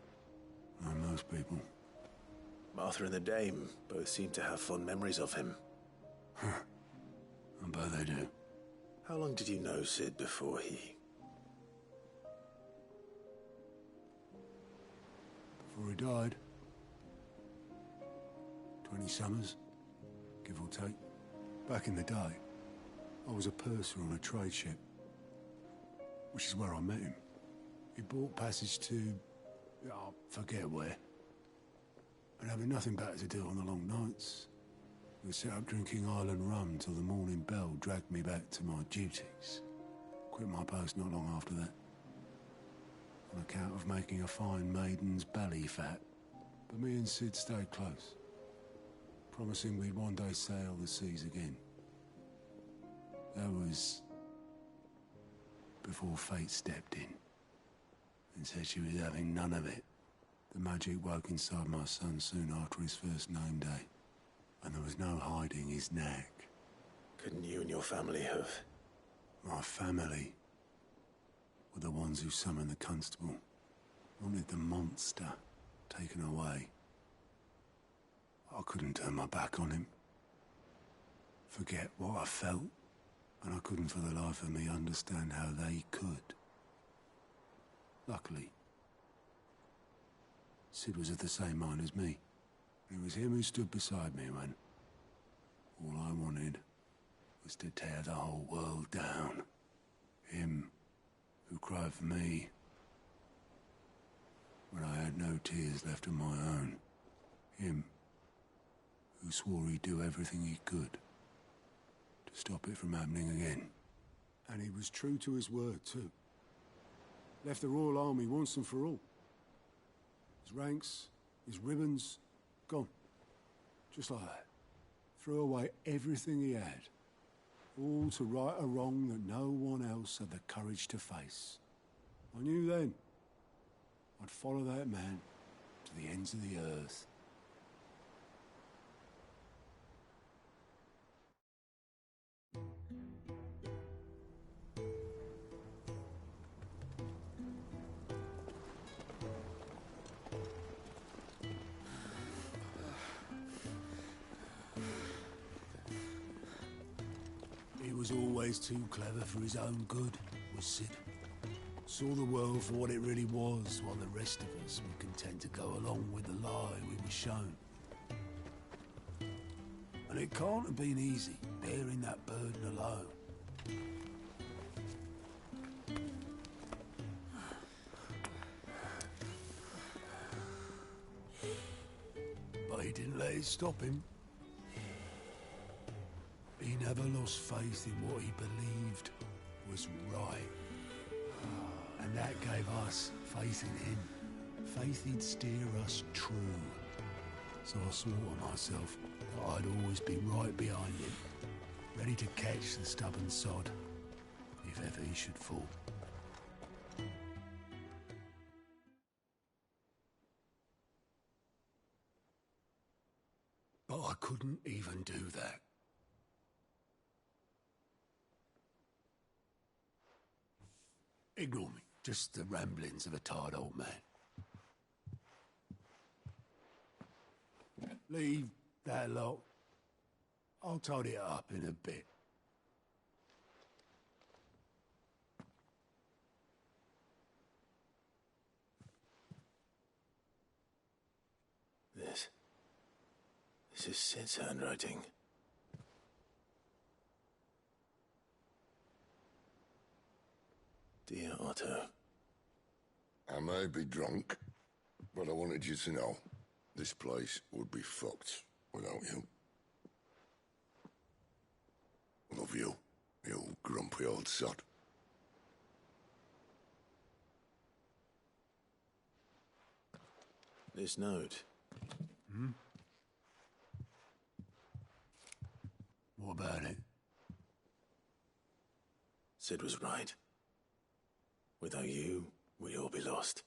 Like most people. Martha and the Dame both seem to have fond memories of him. I bet they do. How long did you know Sid before he... Before he died. 20 summers, give or take. Back in the day, I was a purser on a trade ship, which is where I met him. He bought passage to... I forget where. But having nothing better to do on the long nights, we set up drinking island rum till the morning bell dragged me back to my duties. Quit my post not long after that. On account of making a fine maiden's belly fat. But me and Sid stayed close, promising we'd one day sail the seas again. That was before fate stepped in and said she was having none of it. The magic woke inside my son soon after his first name day, and there was no hiding his knack. Couldn't you and your family have... My family were the ones who summoned the constable, wanted the monster taken away. I couldn't turn my back on him, forget what I felt, and I couldn't for the life of me understand how they could. Luckily, Sid was of the same mind as me. It was him who stood beside me when all I wanted was to tear the whole world down. Him who cried for me when I had no tears left of my own. Him who swore he'd do everything he could to stop it from happening again. And he was true to his word, too. Left the Royal Army once and for all. His ranks, his ribbons, gone. Just like that. Threw away everything he had. All to right a wrong that no one else had the courage to face. I knew then I'd follow that man to the ends of the earth. He was always too clever for his own good, was Sid. Saw the world for what it really was, while the rest of us were content to go along with the lie we were shown. And it can't have been easy, bearing that burden alone. But he didn't let it stop him. He never lost faith in what he believed was right. And that gave us faith in him. Faith he'd steer us true. So I swore to myself that I'd always be right behind him, ready to catch the stubborn sod, if ever he should fall. But I couldn't even do that. Ignore me. Just the ramblings of a tired old man. Leave that lot. I'll tidy it up in a bit. This is Sid's handwriting. Dear Otto. I may be drunk, but I wanted you to know this place would be fucked without you. Love you, you grumpy old sod. This note. Hmm? What about it? Sid was right. Without you, we'd all be lost.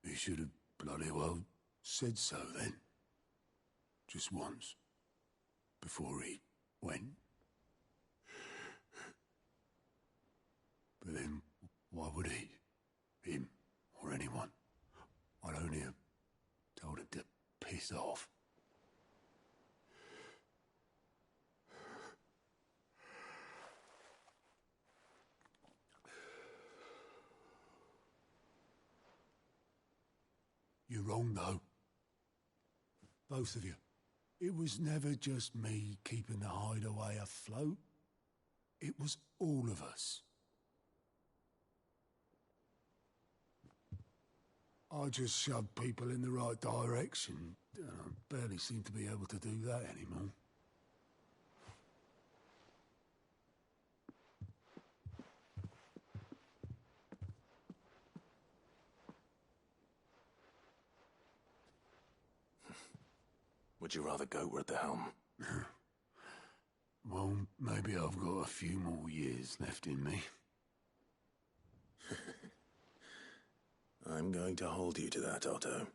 He should have bloody well said so then. Just once. Before he went. But then, why would he? Him, or anyone? I'd only have told him to piss off. You're wrong, though. Both of you. It was never just me keeping the hideaway afloat. It was all of us. I just shoved people in the right direction. I barely seem to be able to do that anymore. Would you rather goat were at the helm? Well, maybe I've got a few more years left in me. I'm going to hold you to that, Otto.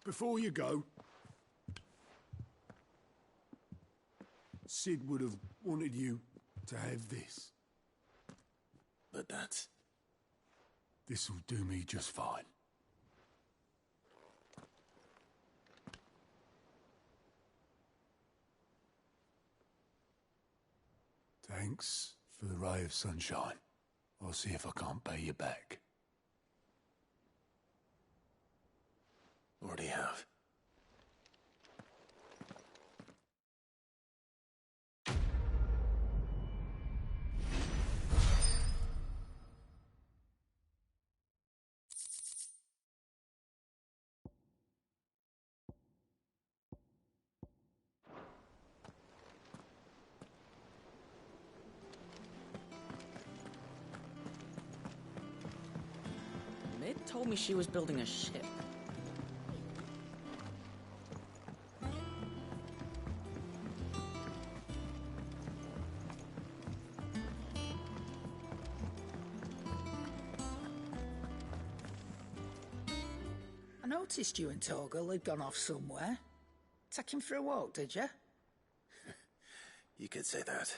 Before you go, Sid would have wanted you to have this. But that's... This'll do me just fine. Thanks for the ray of sunshine. I'll see if I can't pay you back. Already have. Mid told me she was building a ship. I noticed you and Torgal had gone off somewhere. Take him for a walk, did you? You could say that.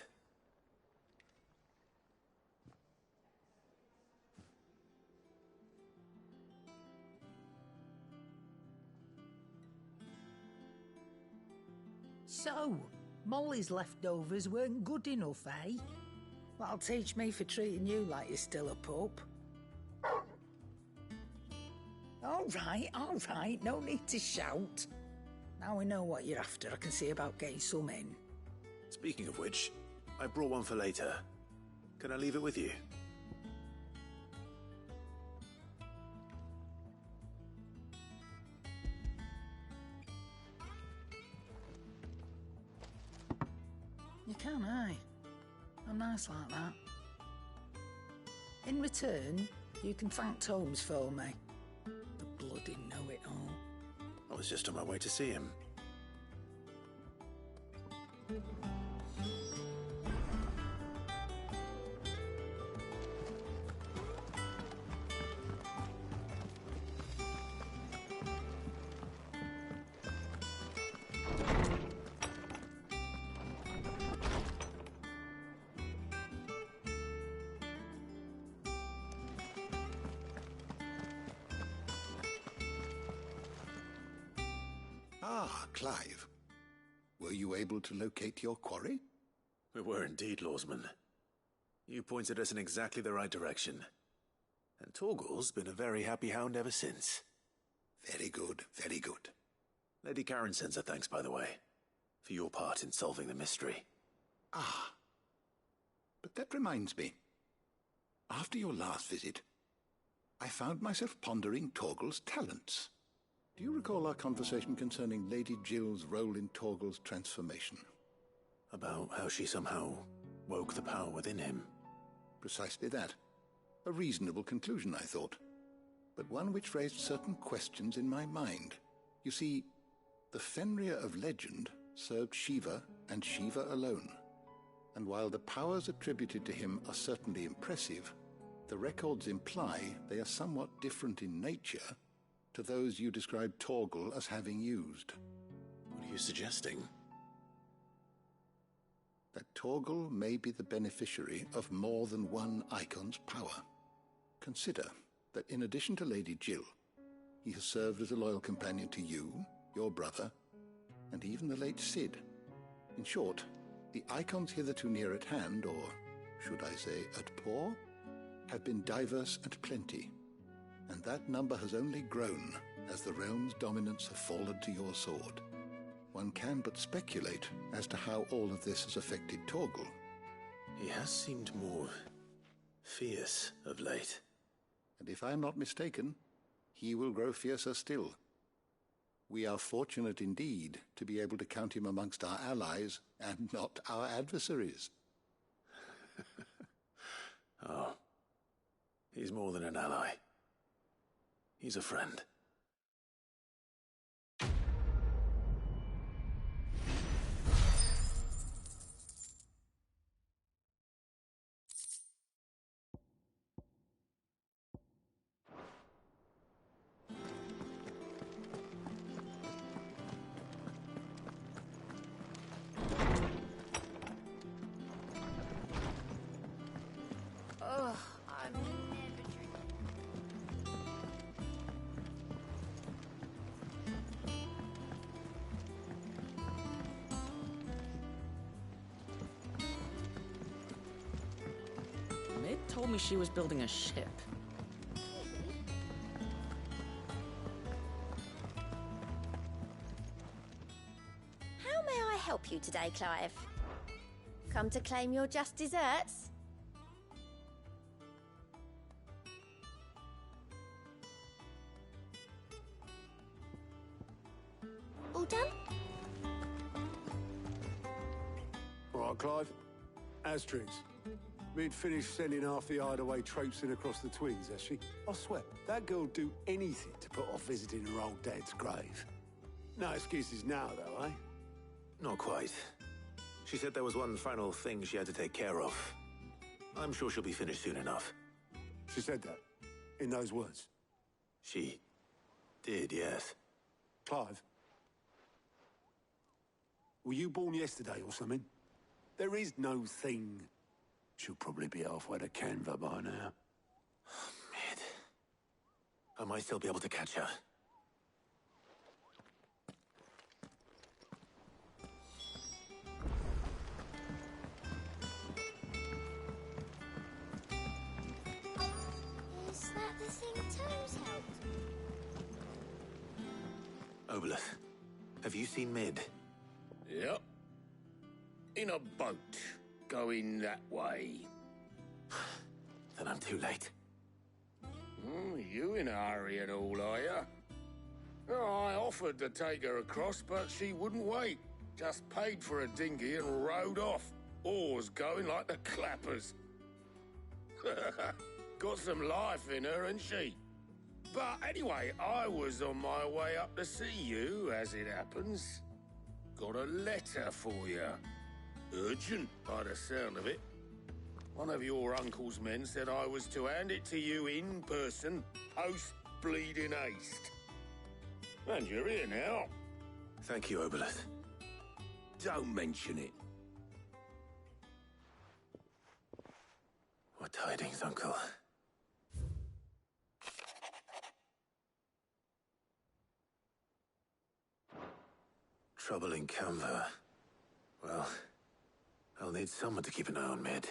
So, Molly's leftovers weren't good enough, eh? That'll teach me for treating you like you're still a pup. All right, no need to shout. Now we know what you're after, I can see about getting some in. Speaking of which, I brought one for later. Can I leave it with you? You can, eh? I'm nice like that. In return, you can thank Tomes for me. The bloody know-it-all. I was just on my way to see him. Ah, Clive. Were you able to locate your quarry? We were indeed, Lawsman. You pointed us in exactly the right direction. And Torgal's been a very happy hound ever since. Very good, very good. Lady Karen sends her thanks, by the way, for your part in solving the mystery. Ah. But that reminds me. After your last visit, I found myself pondering Torgal's talents. Do you recall our conversation concerning Lady Jill's role in Torgal's transformation? About how she somehow woke the power within him. Precisely that. A reasonable conclusion, I thought, but one which raised certain questions in my mind. You see, the Fenrir of legend served Shiva and Shiva alone. And while the powers attributed to him are certainly impressive, the records imply they are somewhat different in nature to those you described Torgal as having used. What are you suggesting? That Torgal may be the beneficiary of more than one icon's power. Consider that in addition to Lady Jill, he has served as a loyal companion to you, your brother, and even the late Cid. In short, the icons hitherto near at hand, or should I say at paw, have been diverse and plenty, and that number has only grown as the realm's dominance have fallen to your sword. One can but speculate as to how all of this has affected Torgal. He has seemed more fierce of late. And if I am not mistaken, he will grow fiercer still. We are fortunate indeed to be able to count him amongst our allies and not our adversaries. Oh, he's more than an ally. He's a friend. Told me she was building a ship. How may I help you today, Clive? Come to claim your just desserts? All done? All right, Clive. Asterix. Mid finished sending half the hideaway traipsing across the twins, has she? I swear, that girl'd do anything to put off visiting her old dad's grave. No excuses now, though, eh? Not quite. She said there was one final thing she had to take care of. I'm sure she'll be finished soon enough. She said that? In those words? She did, yes. Clive? Were you born yesterday or something? There is no thing. She'll probably be halfway to Canva by now. Mid. I might still be able to catch her. Is that the thing Toes helped? Obelith, have you seen Mid? Yep. In a boat. Going that way. Then I'm too late. You in a hurry and all, are you? Oh, I offered to take her across, but she wouldn't wait. Just paid for a dinghy and rowed off. Oars going like the clappers. Got some life in her, ain't she? But anyway, I was on my way up to see you, as it happens. Got a letter for you. Urgent, by the sound of it. One of your uncle's men said I was to hand it to you in person, post-bleeding haste. And you're here now. Thank you, Obelith. Don't mention it. What tidings, Uncle? Trouble in Canva. Well, I'll need someone to keep an eye on Mid.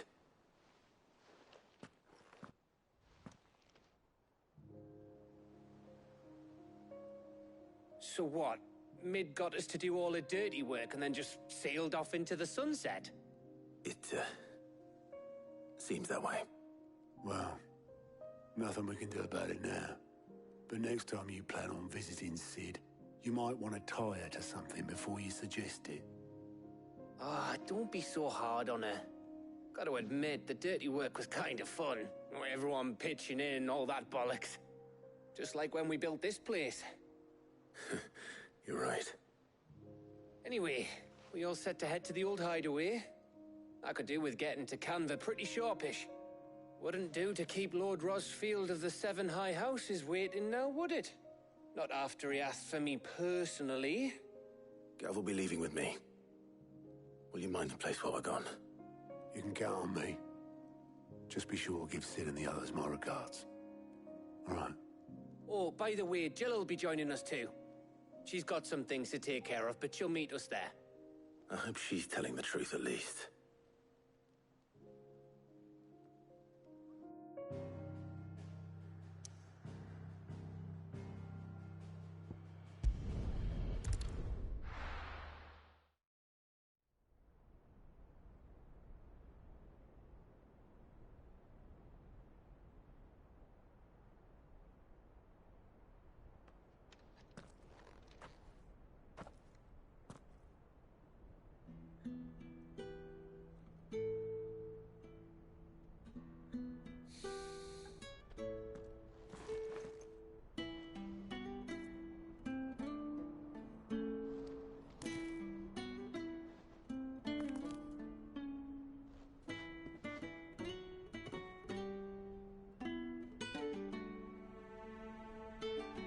So what? Mid got us to do all the dirty work and then just sailed off into the sunset? It, seems that way. Well, nothing we can do about it now. But next time you plan on visiting Sid, you might want to tie her to something before you suggest it. Ah, don't be so hard on her. Gotta admit, the dirty work was kind of fun. Everyone pitching in, all that bollocks. Just like when we built this place. You're right. Anyway, we all set to head to the old hideaway. I could do with getting to Canva pretty sharpish. Wouldn't do to keep Lord Rosfield of the Seven High Houses waiting now, would it? Not after he asked for me personally. Gav will be leaving with me. Will you mind the place while we're gone? You can count on me. Just be sure to give Sid and the others my regards. All right. Oh, by the way, Jill will be joining us too. She's got some things to take care of, but she'll meet us there. I hope she's telling the truth at least.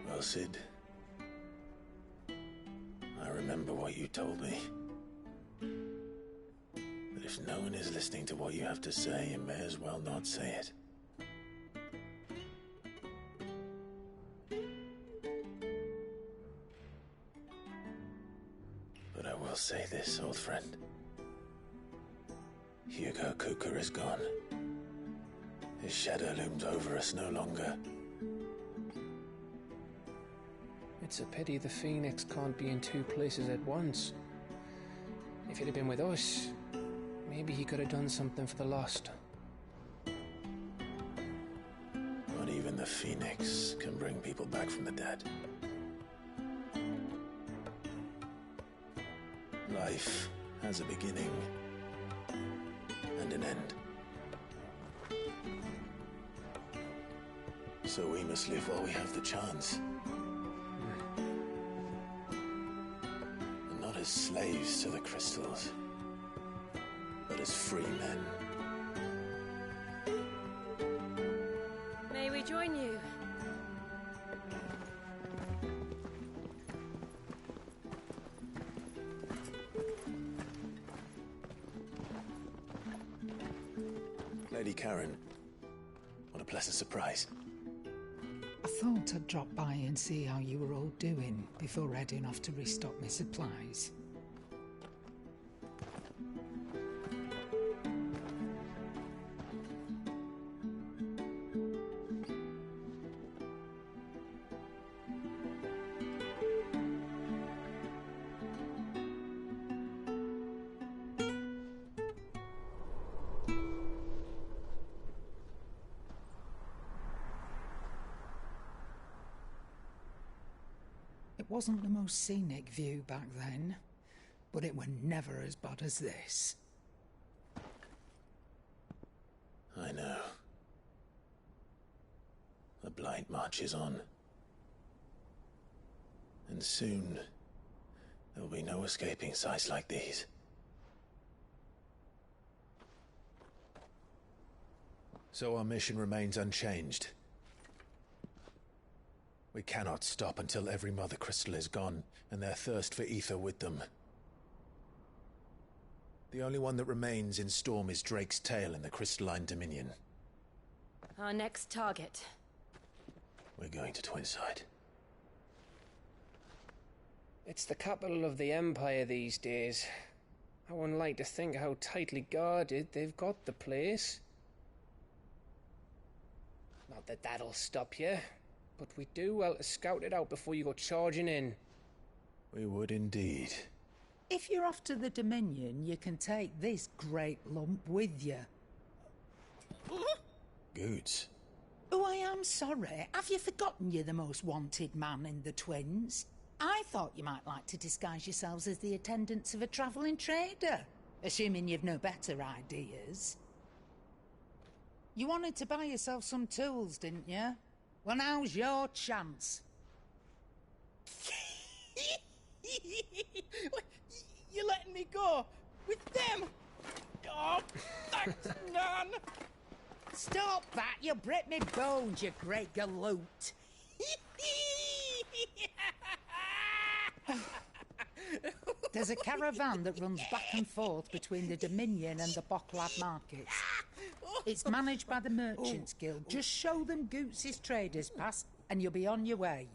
Well, Sid, I remember what you told me. But if no one is listening to what you have to say, you may as well not say it. But I will say this, old friend. Hugo Cooker is gone. His shadow looms over us no longer. It's a pity the Phoenix can't be in two places at once. If he'd have been with us, maybe he could have done something for the lost. Not even the Phoenix can bring people back from the dead. Life has a beginning and an end. So we must live while we have the chance. And not as slaves to the crystals, but as free men. May we join you? Lady Karen, what a pleasant surprise. I thought I'd drop by and see how you were all doing before heading off to restock my supplies. It wasn't the most scenic view back then, but it were never as bad as this. I know. The Blight marches on. And soon, there will be no escaping sights like these. So our mission remains unchanged. We cannot stop until every Mother Crystal is gone, and their thirst for ether with them. The only one that remains in Storm is Drake's Tail in the Crystalline Dominion. Our next target. We're going to Twinside. It's the capital of the Empire these days. I wouldn't like to think how tightly guarded they've got the place. Not that that'll stop you, but we do well to scout it out before you go charging in. We would indeed. If you're off to the Dominion, you can take this great lump with you. Goods. Oh, I am sorry. Have you forgotten you're the most wanted man in the Twins? I thought you might like to disguise yourselves as the attendants of a travelling trader, assuming you've no better ideas. You wanted to buy yourself some tools, didn't you? Well, now's your chance. You're letting me go with them? Oh, thanks, Nan. Stop that! You break me bones, you great galoot. There's a caravan that runs back and forth between the Dominion and the Bocklad markets. It's managed by the Merchants Guild. Just show them Goots' traders pass and you'll be on your way.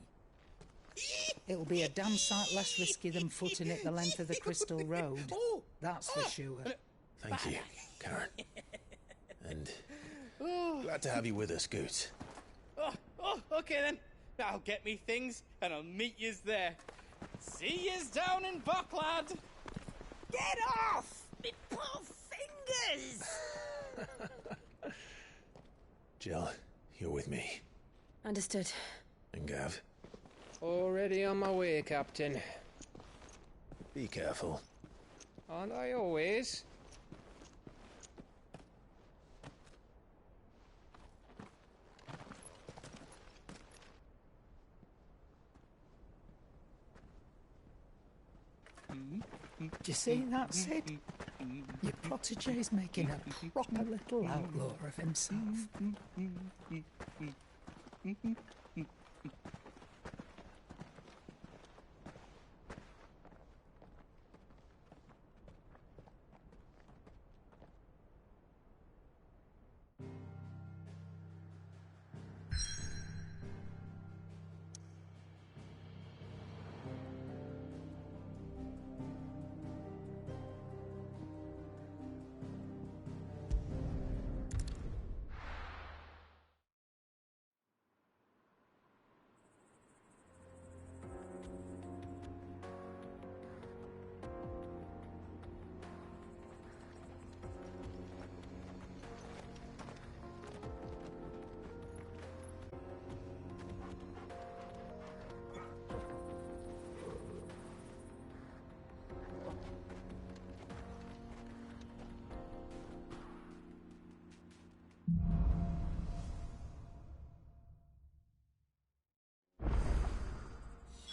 It'll be a damn sight less risky than footing it the length of the Crystal Road. That's for sure. Thank you, Karen. And glad to have you with us, Goots. Okay then. I'll get me things and I'll meet yous there. See yous down in Bocklad. Get off! Me poor fingers! Jill, you're with me. Understood. And Gav? Already on my way, Captain. Be careful. Aren't I always? Do you see that, Sid? Your protégé's making a proper little outlaw of himself.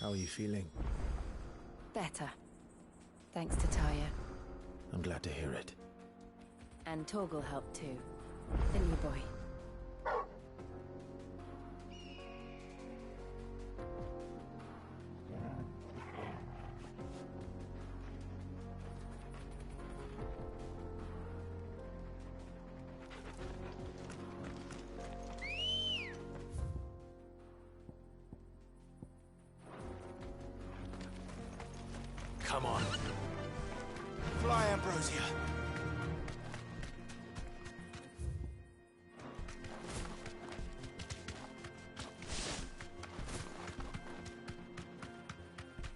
How are you feeling? Better. Thanks to Taya. I'm glad to hear it. And Torgal helped too. Didn't you, boy? Come on. Fly, Ambrosia.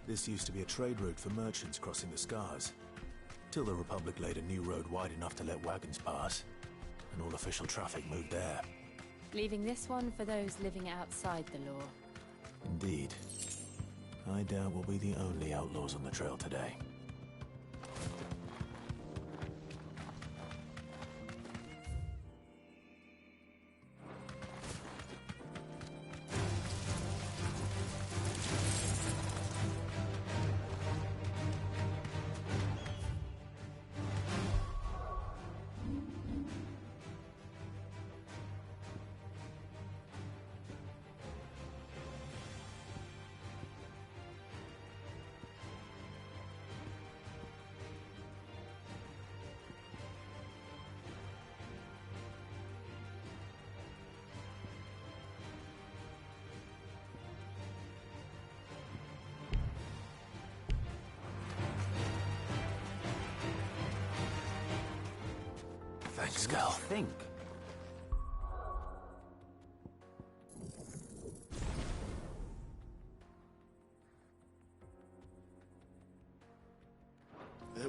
This used to be a trade route for merchants crossing the Scars, till the Republic laid a new road wide enough to let wagons pass, and all official traffic moved there. Leaving this one for those living outside the law. Indeed. I doubt we'll be the only outlaws on the trail today. Thanks, girl. Think.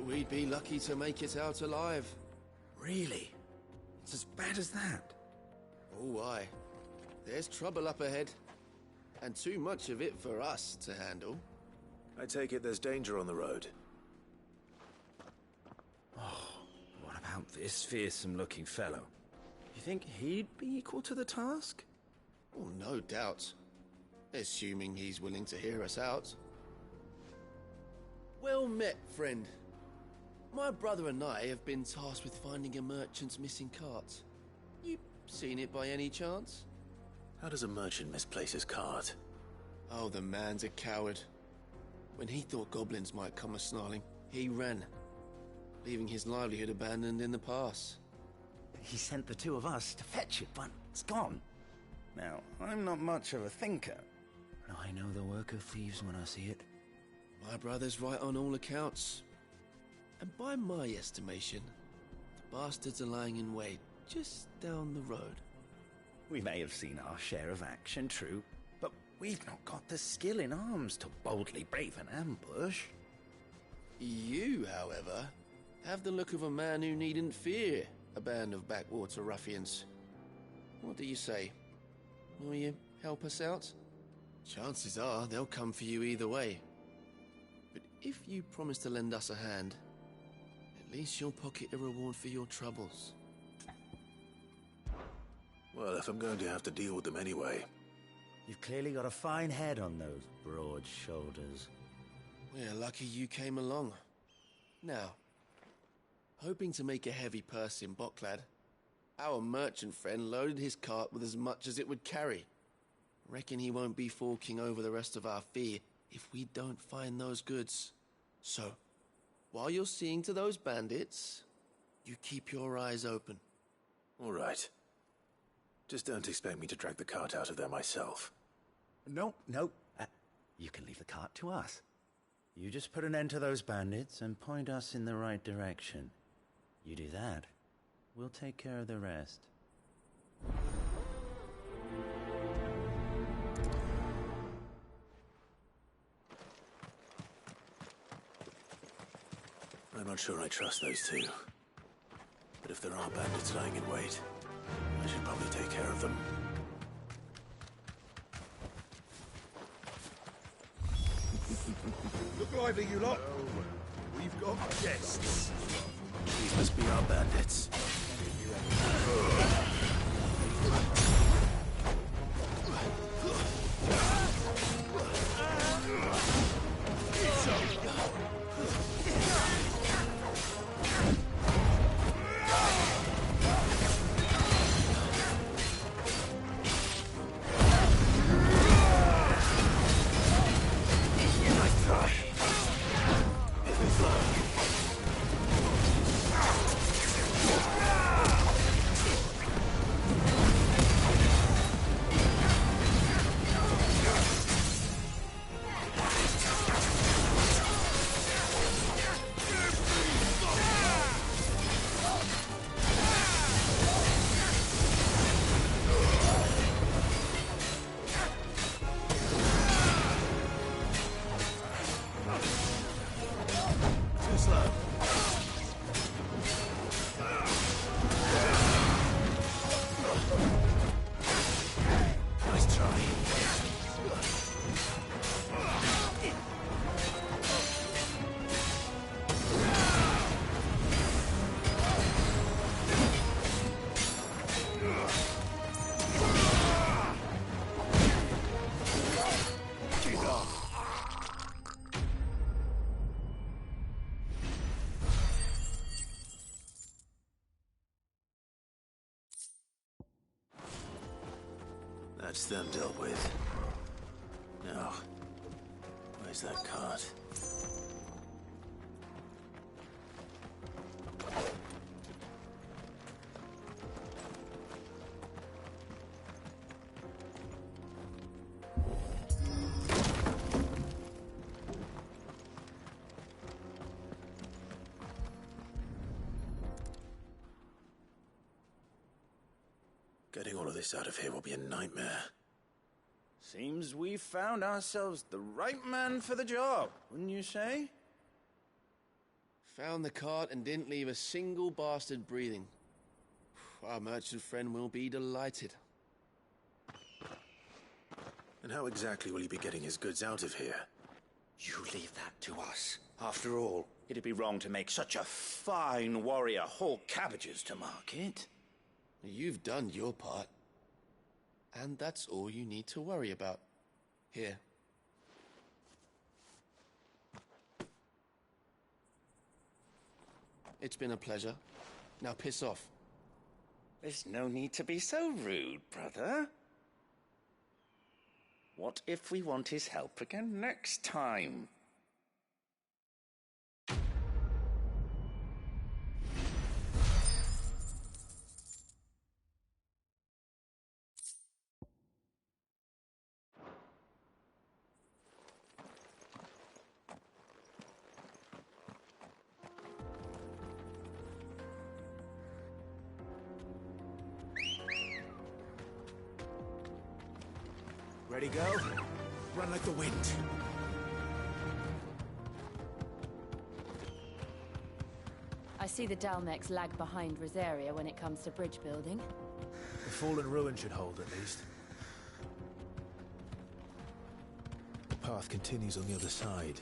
we'd be lucky to make it out alive. Really? It's as bad as that? Oh, aye. There's trouble up ahead. And too much of it for us to handle. I take it there's danger on the road. What about this fearsome-looking fellow? You think he'd be equal to the task? Oh, no doubt. Assuming he's willing to hear us out. Well met, friend. My brother and I have been tasked with finding a merchant's missing cart. You seen it by any chance? How does a merchant misplace his cart? Oh, the man's a coward. When he thought goblins might come a-snarling, he ran, leaving his livelihood abandoned in the pass. He sent the two of us to fetch it, but it's gone. Now, I'm not much of a thinker, but I know the work of thieves when I see it. My brother's right on all accounts. And by my estimation, the bastards are lying in wait just down the road. We may have seen our share of action, true, but we've not got the skill in arms to boldly brave an ambush. You, however, have the look of a man who needn't fear a band of backwater ruffians. What do you say? Will you help us out? Chances are they'll come for you either way. But if you promise to lend us a hand, at least you'll pocket a reward for your troubles. Well, if I'm going to have to deal with them anyway. You've clearly got a fine head on those broad shoulders. We're lucky you came along. Now, hoping to make a heavy purse in Bocklad, our merchant friend loaded his cart with as much as it would carry. Reckon he won't be forking over the rest of our fee if we don't find those goods. So, while you're seeing to those bandits, you keep your eyes open. All right. Just don't expect me to drag the cart out of there myself. No. You can leave the cart to us. You just put an end to those bandits and point us in the right direction. You do that, we'll take care of the rest. I'm not sure I trust those two. But if there are bandits lying in wait, I should probably take care of them. Look lively, you lot. We've got guests. These must be our bandits. That's them dealt with. Now, where's that cart? Getting all of this out of here will be a nightmare. Seems we've found ourselves the right man for the job, wouldn't you say? Found the cart and didn't leave a single bastard breathing. Our merchant friend will be delighted. And how exactly will he be getting his goods out of here? You leave that to us. After all, it'd be wrong to make such a fine warrior haul cabbages to market. You've done your part. And that's all you need to worry about. Here. It's been a pleasure. Now piss off. There's no need to be so rude, brother. What if we want his help again next time? Ready, go? Run like the wind. I see the Dalmex lag behind Rosaria when it comes to bridge building. The fallen ruin should hold, at least. The path continues on the other side.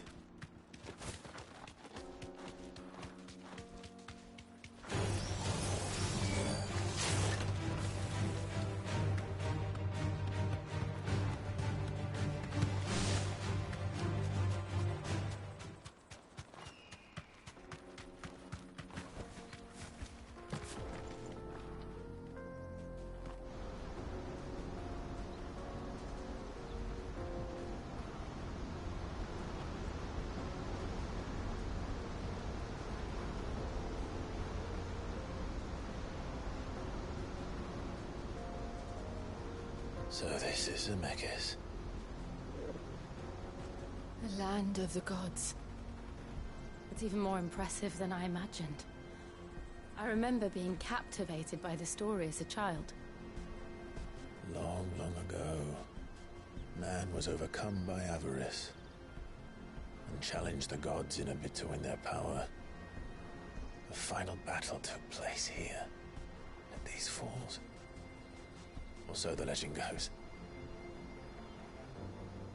So this is Zemeckis. The land of the gods. It's even more impressive than I imagined. I remember being captivated by the story as a child. Long, long ago, man was overcome by avarice and challenged the gods in a bid to win their power. The final battle took place here, at these falls. Or so the legend goes.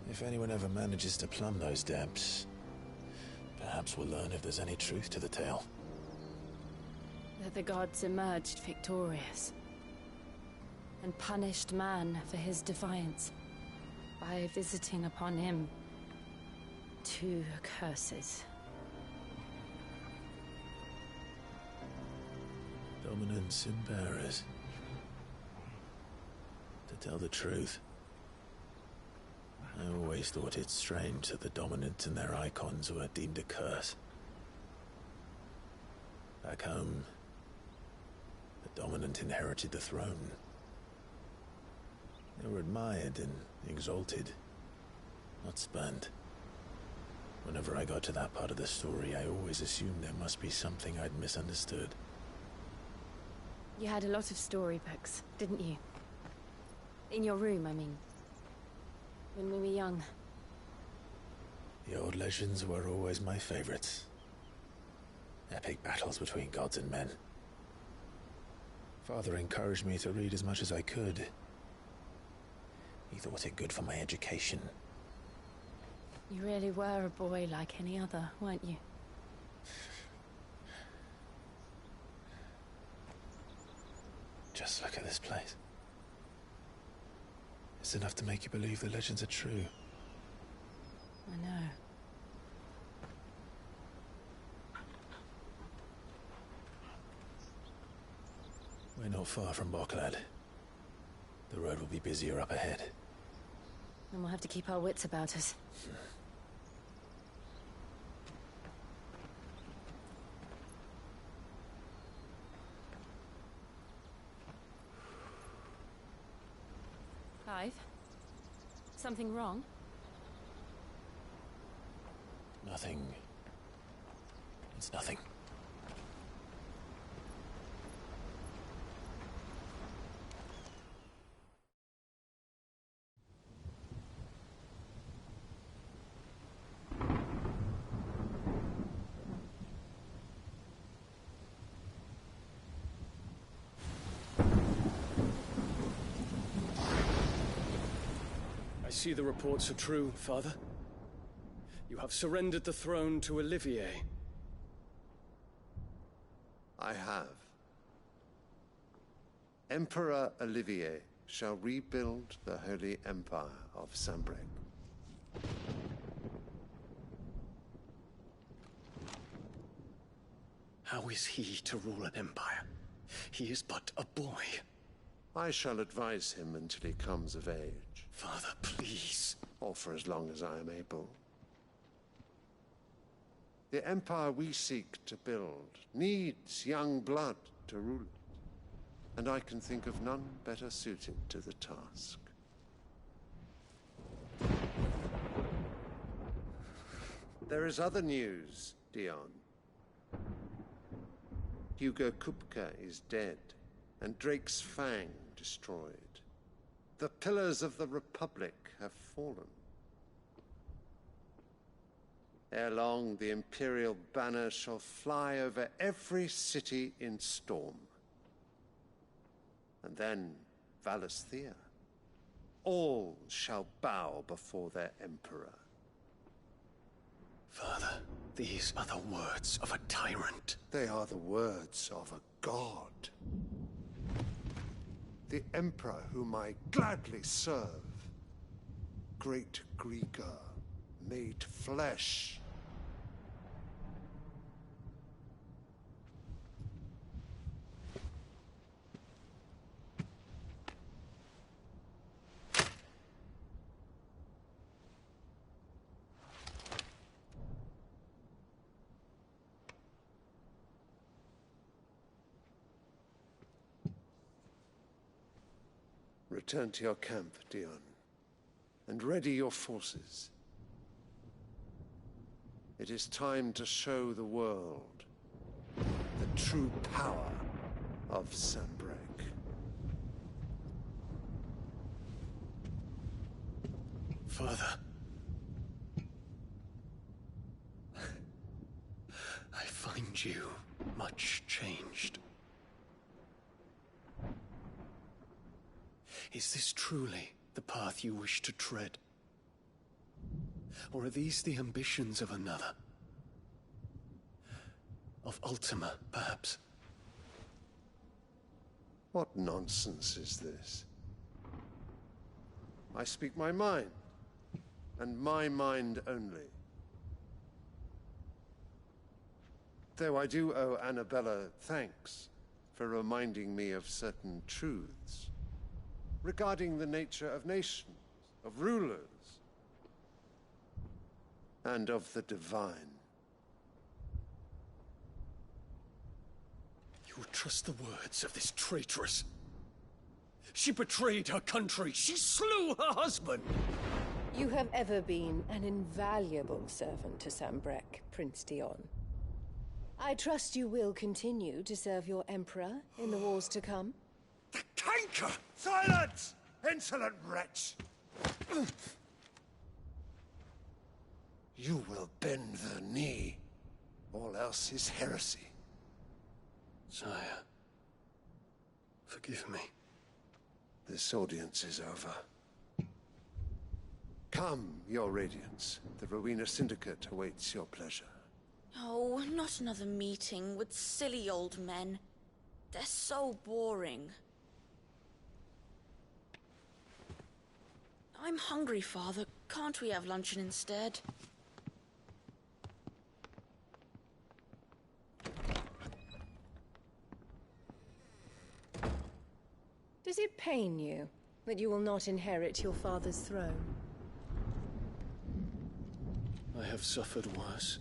If anyone ever manages to plumb those depths, perhaps we'll learn if there's any truth to the tale. That the gods emerged victorious and punished man for his defiance by visiting upon him 2 curses. Dominance in bearers. To tell the truth, I always thought it strange that the dominant and their icons were deemed a curse. Back home, the dominant inherited the throne. They were admired and exalted, not spurned. Whenever I got to that part of the story, I always assumed there must be something I'd misunderstood. You had a lot of storybooks, didn't you? In your room, I mean. When we were young. The old legends were always my favorites. Epic battles between gods and men. Father encouraged me to read as much as I could. He thought it good for my education. You really were a boy like any other, weren't you? Just look at this place. It's enough to make you believe the legends are true. I know. We're not far from Boklad. The road will be busier up ahead. And we'll have to keep our wits about us. Clive? Something wrong? Nothing. It's nothing. I see the reports are true, Father. You have surrendered the throne to Olivier. I have. Emperor Olivier shall rebuild the Holy Empire of Sanbreque. How is he to rule an empire? He is but a boy. I shall advise him until he comes of age. Father, please. Or for as long as I am able. The empire we seek to build needs young blood to rule it, and I can think of none better suited to the task. There is other news, Dion. Hugo Kupka is dead, and Drake's Fang destroyed. The pillars of the Republic have fallen. Ere long, the Imperial banner shall fly over every city in Storm. And then Valisthea. All shall bow before their Emperor. Father, these are the words of a tyrant. They are the words of a god. The Emperor whom I gladly serve. Great Greeker, made flesh. Return to your camp, Dion, and ready your forces. It is time to show the world the true power of Sanbreque. Father. I find you much changed. Is this truly the path you wish to tread? Or are these the ambitions of another? Of Ultima, perhaps? What nonsense is this? I speak my mind, and my mind only. Though I do owe Annabella thanks for reminding me of certain truths regarding the nature of nations, of rulers, and of the divine. You would trust the words of this traitress? She betrayed her country. She slew her husband. You have ever been an invaluable servant to Sanbreque, Prince Dion. I trust you will continue to serve your Emperor in the wars to come. The canker! Silence! Insolent wretch! You will bend the knee. All else is heresy. Sire, forgive me. This audience is over. Come, your Radiance. The Rowena Syndicate awaits your pleasure. Oh, not another meeting with silly old men. They're so boring. I'm hungry, Father. Can't we have luncheon instead? Does it pain you that you will not inherit your father's throne? I have suffered worse.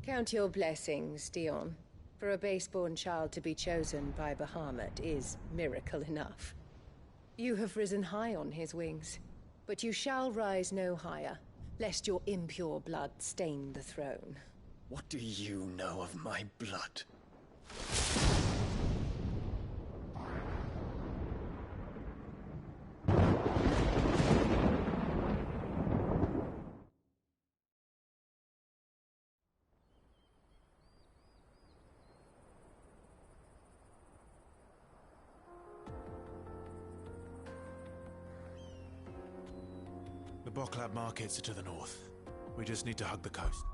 Count your blessings, Dion. For a base-born child to be chosen by Bahamut is miracle enough. You have risen high on his wings, but you shall rise no higher, lest your impure blood stain the throne. What do you know of my blood? Boklab markets are to the north. We just need to hug the coast.